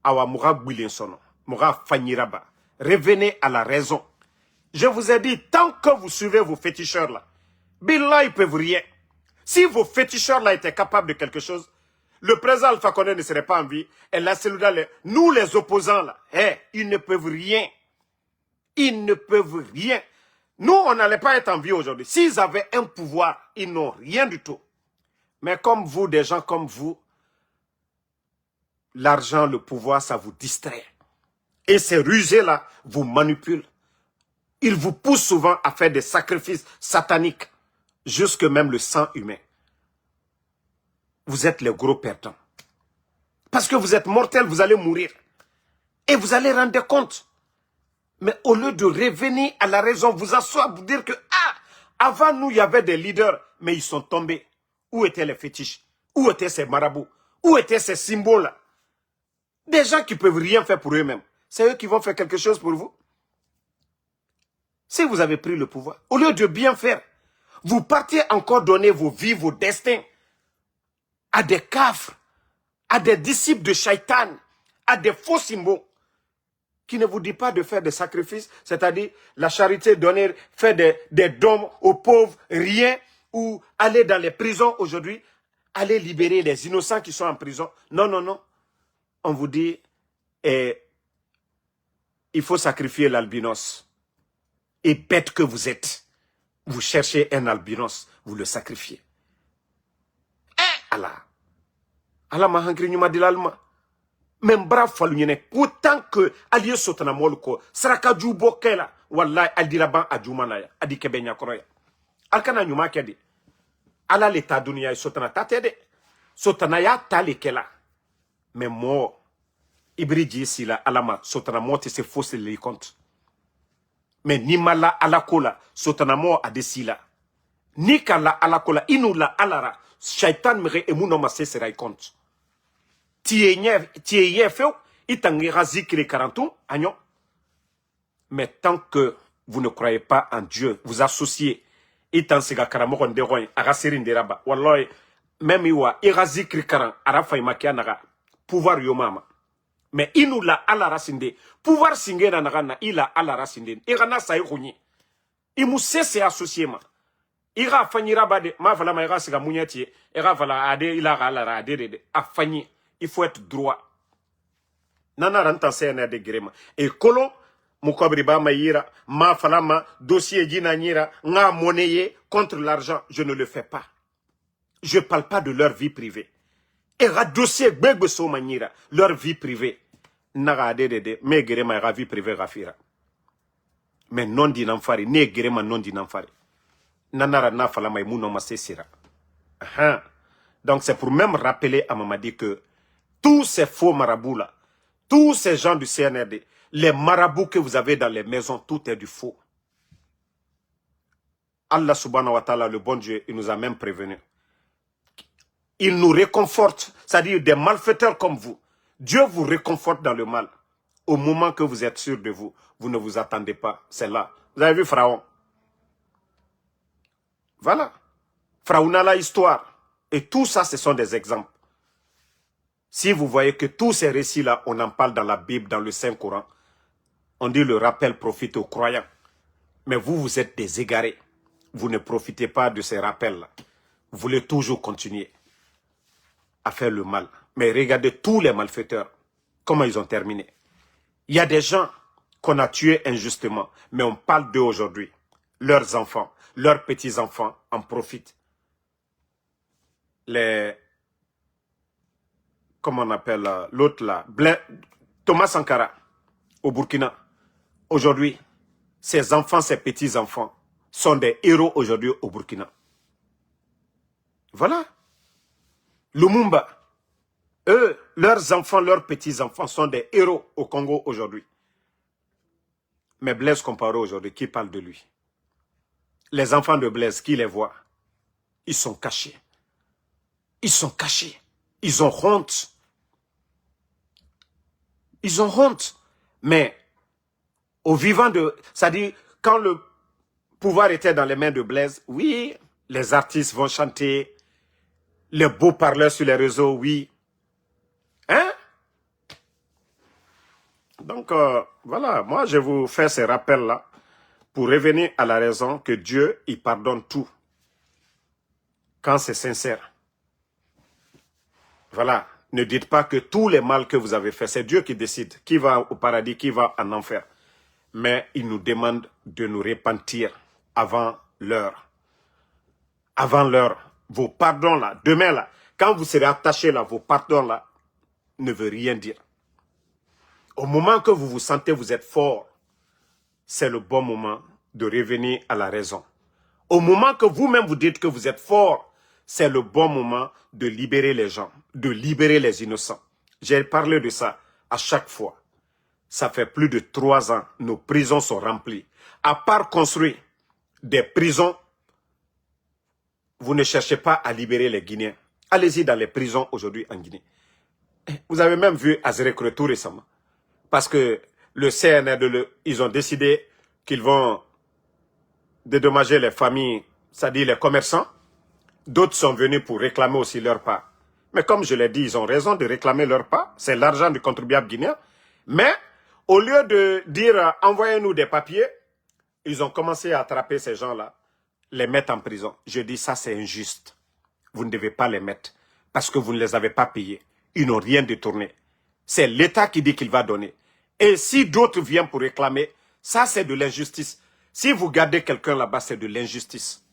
Speaker 1: Awa Moura Boulinsono, Moura Fanyiraba. Revenez à la raison. Je vous ai dit, tant que vous suivez vos féticheurs là, Billah, ils peuvent rien. Si vos féticheurs là étaient capables de quelque chose, le président Alpha Condé ne serait pas en vie. Et la cellule, nous les opposants là, ils ne peuvent rien. Ils ne peuvent rien. Nous, on n'allait pas être en vie aujourd'hui. S'ils avaient un pouvoir, ils n'ont rien du tout. Mais comme vous, des gens comme vous, l'argent, le pouvoir, ça vous distrait. Et ces rusés-là vous manipulent. Ils vous poussent souvent à faire des sacrifices sataniques, jusque même le sang humain. vous êtes les gros perdants. Parce que vous êtes mortels, vous allez mourir. Et vous allez rendre compte. Mais au lieu de revenir à la raison, vous asseoir, vous dire que, avant nous, il y avait des leaders, mais ils sont tombés. Où étaient les fétiches? Où étaient ces marabouts? Où étaient ces symboles-là? Des gens qui ne peuvent rien faire pour eux-mêmes. C'est eux qui vont faire quelque chose pour vous. Si vous avez pris le pouvoir, au lieu de bien faire, vous partez encore donner vos vies, vos destins à des cafres, à des disciples de Shaitan, à des faux symboles qui ne vous disent pas de faire des sacrifices, c'est-à-dire la charité, donner, faire des dons aux pauvres, rien, ou aller dans les prisons aujourd'hui, aller libérer les innocents qui sont en prison. Non, non, non. On vous dit, il faut sacrifier l'albinos. Et bête que vous êtes, vous cherchez un albinos, vous le sacrifiez. Allah. Allah m'a hankri nyuma dilalma. Même brave falunyene. Autant que allié sotana molko. Saraka jubo kela. Wallahi aldiraban ajumanaya. Adi kebenya koroya. Alkana nyuma kedi. Allah l'état dunia sotana tatede. Sotana ya tali kela. Mais moi, ibriji sila alama sotana moti se fausse les comptes. Mais ni mala alakola sotana mo adesila. Ni kala alakola inula alara. Shaitan mere emunoma se serai compte. Tiye feu, itangira zikri 40 agnon. Mais tant que vous ne croyez pas en Dieu, vous associez, itan siga karamoko nderoy, arasiri nderaba, wallahi, même iwa, irazikri 40, arafa imakia naga, pouvoir yomama. Mais inu la ala rasinde, pouvoir singe na naga na ila ala rasinde, irana sa iruni. Imu sese associé ma. Ira fanyira bade, ma vala ma ira siga munyati, ira vala ade ila ala ade de, afanyi. Il faut être droit. Nana ranta sena de grema. Et kolo, mukobriba maïra, ma falama, dossier dinanira, nga monnaie contre l'argent. Je ne le fais pas. Je parle pas de leur vie privée. Et ra dossier gbegbeso manira, leur vie privée. Naga de, me grema ra vie privée rafira. Mais non dinamfari, ne grema non dinamfari. Nana na falama imuno masesira. Donc c'est pour même rappeler à Mamadi que tous ces faux marabouts-là, tous ces gens du CNRD, les marabouts que vous avez dans les maisons, tout est du faux. Allah subhanahu wa ta'ala, le bon Dieu, il nous a même prévenus. Il nous réconforte, c'est-à-dire des malfaiteurs comme vous. Dieu vous réconforte dans le mal. Au moment que vous êtes sûr de vous, vous ne vous attendez pas. C'est là. Vous avez vu Pharaon? Voilà. Pharaon a l'histoire. Et tout ça, ce sont des exemples. Si vous voyez que tous ces récits-là, on en parle dans la Bible, dans le Saint-Coran, on dit le rappel profite aux croyants. Mais vous, vous êtes des égarés. Vous ne profitez pas de ces rappels-là. Vous voulez toujours continuer à faire le mal. Mais regardez tous les malfaiteurs, comment ils ont terminé. Il y a des gens qu'on a tués injustement, mais on parle d'eux aujourd'hui. Leurs enfants, leurs petits-enfants en profitent. Comment on appelle l'autre là, Thomas Sankara, au Burkina. Aujourd'hui, ses enfants, ses petits-enfants sont des héros aujourd'hui au Burkina. Voilà. Lumumba, eux, leurs enfants, leurs petits-enfants sont des héros au Congo aujourd'hui. Mais Blaise Compaoré aujourd'hui, qui parle de lui? Les enfants de Blaise, qui les voient? Ils sont cachés. Ils sont cachés. Ils ont honte. Ils ont honte. Mais au vivant de... C'est-à-dire, quand le pouvoir était dans les mains de Blaise, oui, les artistes vont chanter, les beaux parleurs sur les réseaux, oui. Hein? Donc, voilà, moi je vous fais ces rappels-là pour revenir à la raison que Dieu, il pardonne tout quand c'est sincère. Voilà, ne dites pas que tous les mal que vous avez fait, c'est Dieu qui décide qui va au paradis, qui va en enfer. Mais il nous demande de nous repentir avant l'heure. Avant l'heure. Vos pardons là, demain là, quand vous serez attachés là, vos pardons là, ne veut rien dire. Au moment que vous vous sentez, vous êtes fort, c'est le bon moment de revenir à la raison. Au moment que vous-même vous dites que vous êtes fort, c'est le bon moment de libérer les gens, de libérer les innocents. J'ai parlé de ça à chaque fois. Ça fait plus de 3 ans, nos prisons sont remplies. À part construire des prisons, vous ne cherchez pas à libérer les Guinéens. Allez-y dans les prisons aujourd'hui en Guinée. Vous avez même vu Azerek tout récemment. Parce que le CNRD, ils ont décidé qu'ils vont dédommager les familles, c'est-à-dire les commerçants. D'autres sont venus pour réclamer aussi leur part. Mais comme je l'ai dit, ils ont raison de réclamer leur part. C'est l'argent du contribuable guinéen. Mais au lieu de dire envoyez-nous des papiers, ils ont commencé à attraper ces gens-là, les mettre en prison. Je dis ça c'est injuste. Vous ne devez pas les mettre parce que vous ne les avez pas payés. Ils n'ont rien détourné. C'est l'État qui dit qu'il va donner. Et si d'autres viennent pour réclamer, ça c'est de l'injustice. Si vous gardez quelqu'un là-bas, c'est de l'injustice.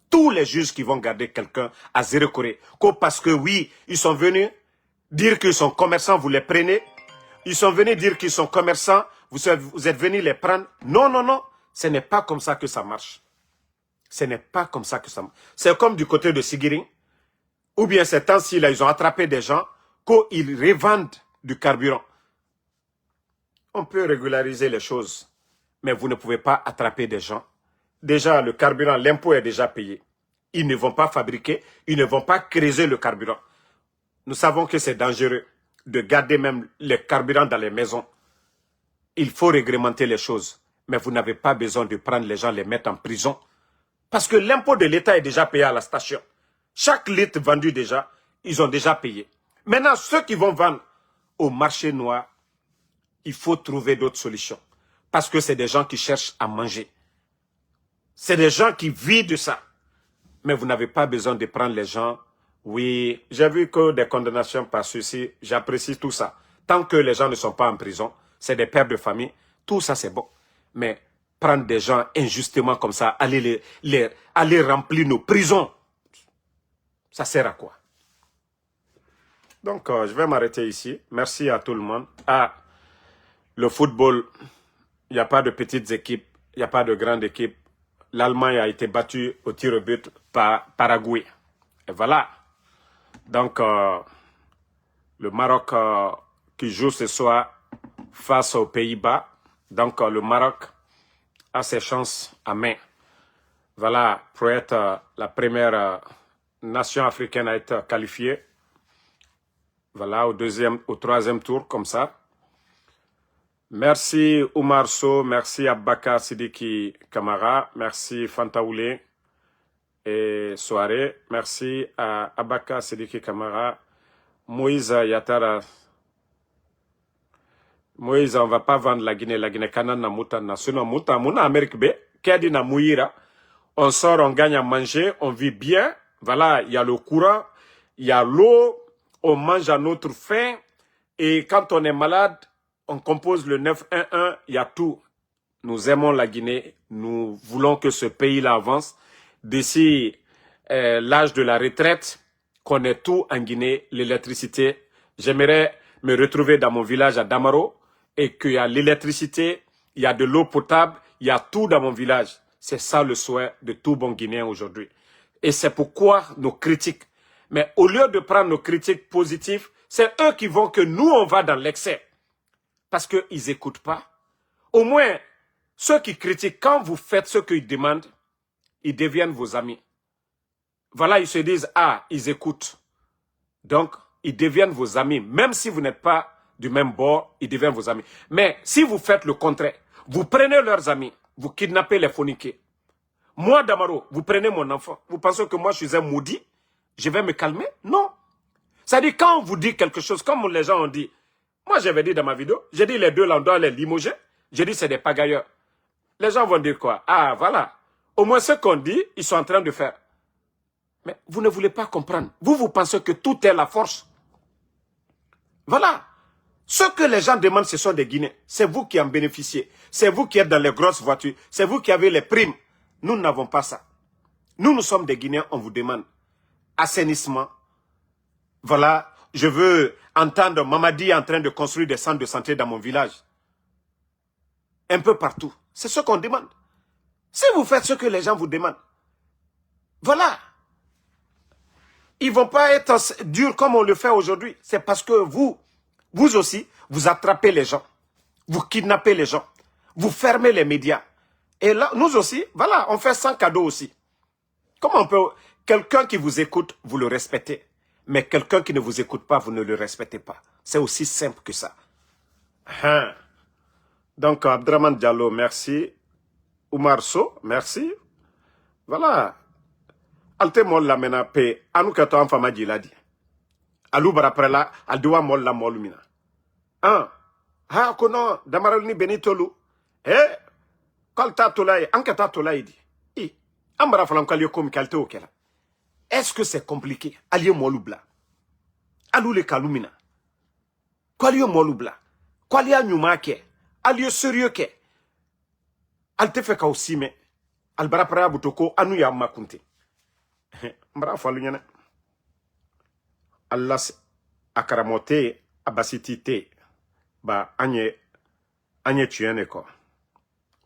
Speaker 1: Tous les juges qui vont garder quelqu'un à Zéro Corée, parce que oui, ils sont venus dire qu'ils sont commerçants, vous les prenez. Ils sont venus dire qu'ils sont commerçants, vous êtes venus les prendre. Non, non, non, ce n'est pas comme ça que ça marche. Ce n'est pas comme ça que ça marche. C'est comme du côté de Sigiring, ou bien ces temps-ci, là, ils ont attrapé des gens, qu'ils revendent du carburant. On peut régulariser les choses, mais vous ne pouvez pas attraper des gens. Déjà, le carburant, l'impôt est déjà payé. Ils ne vont pas fabriquer, ils ne vont pas creuser le carburant. Nous savons que c'est dangereux de garder même le carburant dans les maisons. Il faut réglementer les choses. Mais vous n'avez pas besoin de prendre les gens, les mettre en prison. Parce que l'impôt de l'État est déjà payé à la station. Chaque litre vendu déjà, ils ont déjà payé. Maintenant, ceux qui vont vendre au marché noir, il faut trouver d'autres solutions. Parce que c'est des gens qui cherchent à manger. C'est des gens qui vivent de ça. Mais vous n'avez pas besoin de prendre les gens. Oui, j'ai vu que des condamnations par ceci, j'apprécie tout ça. Tant que les gens ne sont pas en prison, c'est des pères de famille, tout ça c'est bon. Mais prendre des gens injustement comme ça, aller remplir nos prisons, ça sert à quoi? Donc, je vais m'arrêter ici. Merci à tout le monde. Ah, le football, il n'y a pas de petites équipes, il n'y a pas de grandes équipes. L'Allemagne a été battue au tir au but par Paraguay. Et voilà. Donc, le Maroc qui joue ce soir face aux Pays-Bas. Donc, le Maroc a ses chances à main. Voilà, pour être la première nation africaine à être qualifiée. Voilà, au troisième tour, comme ça. Merci Oumar Sow, merci Abaka Sidiki Kamara, merci Fantaoulé et Soare, merci à Abaka Sidiki Kamara, Moïse Yatara. Moïse, on ne va pas vendre la Guinée Kanan na Moutana, sinon Mouna Amérique B, Kedi na Mouira. On sort, on gagne à manger, on vit bien, voilà, il y a le courant, il y a l'eau, on mange à notre faim, et quand on est malade, on compose le 911, il y a tout. Nous aimons la Guinée, nous voulons que ce pays-là avance. D'ici l'âge de la retraite, qu'on ait tout en Guinée, l'électricité. J'aimerais me retrouver dans mon village à Damaro et qu'il y a l'électricité, il y a de l'eau potable, il y a tout dans mon village. C'est ça le souhait de tout bon Guinéen aujourd'hui. Et c'est pourquoi nos critiques. Mais au lieu de prendre nos critiques positives, c'est eux qui vont que nous, on va dans l'excès. Parce qu'ils n'écoutent pas. Au moins, ceux qui critiquent, quand vous faites ce qu'ils demandent, ils deviennent vos amis. Voilà, ils se disent, ah, ils écoutent. Donc, ils deviennent vos amis. Même si vous n'êtes pas du même bord, ils deviennent vos amis. Mais si vous faites le contraire, vous prenez leurs amis, vous kidnappez les phoniqués. Moi, Damaro, vous prenez mon enfant. Vous pensez que moi, je suis un maudit? Je vais me calmer? Non. C'est-à-dire, quand on vous dit quelque chose, comme les gens ont dit, moi, j'avais dit dans ma vidéo, j'ai dit les deux là, on doit les limoger. J'ai dit c'est des pagailleurs. Les gens vont dire quoi? Ah, voilà. Au moins, ce qu'on dit, ils sont en train de faire. Mais vous ne voulez pas comprendre. Vous pensez que tout est la force. Voilà. Ce que les gens demandent, ce sont des Guinéens. C'est vous qui en bénéficiez. C'est vous qui êtes dans les grosses voitures. C'est vous qui avez les primes. Nous n'avons pas ça. Nous sommes des Guinéens, on vous demande assainissement. Voilà. Je veux entendre Mamadi en train de construire des centres de santé dans mon village. Un peu partout. C'est ce qu'on demande. Si vous faites ce que les gens vous demandent, voilà. Ils ne vont pas être durs comme on le fait aujourd'hui. C'est parce que vous aussi, vous attrapez les gens. Vous kidnappez les gens. Vous fermez les médias. Et là, nous aussi, voilà, on fait sans cadeau aussi. Comment on peut... Quelqu'un qui vous écoute, vous le respectez. Mais quelqu'un qui ne vous écoute pas, vous ne le respectez pas. C'est aussi simple que ça. Hein. Donc, Abdraman Diallo, merci. Oumar So, merci. Voilà. Alte mol la mena pe. Anu kato an fama jiladi. Alou baraprela, aldiwa mol la mol mina. Hein. Ha, kono, damaral ni benitolu. Eh, kal ta tolai, anka ta tolai di. Ambara falam kalio komi kalte okela. Est-ce que c'est compliqué? Allié moloubla. Alou le kalumina. Kwalio moloubla. Kwalia nyumake. Allié sérieux ke. Alte feka aussi me. Albara para butoko anu ya makunte. Mbara falu nyana. Allah akaramote abasitite. Ba anye tuyene ko.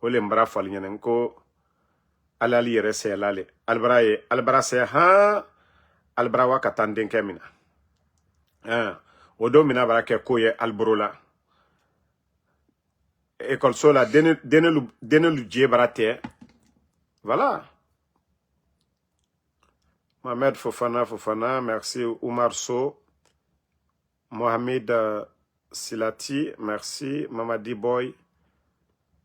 Speaker 1: Ole mbara falu nyana nko. Alali yere se alale. Albara se ha. Albara waka tanden kemina. Odo mina barake koye albrola. École sola denelu dje barate. Voilà. Mohamed Fofana, merci. Oumar So. Mohamed Silati, merci. Mamadi Boy.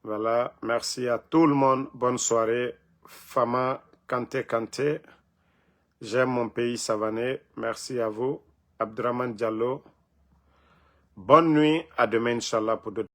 Speaker 1: Voilà. Merci à tout le monde. Bonne soirée. Fama Kanté. J'aime mon pays savané. Merci à vous. Abdraman Diallo. Bonne nuit. À demain, Inch'Allah, pour d'autres.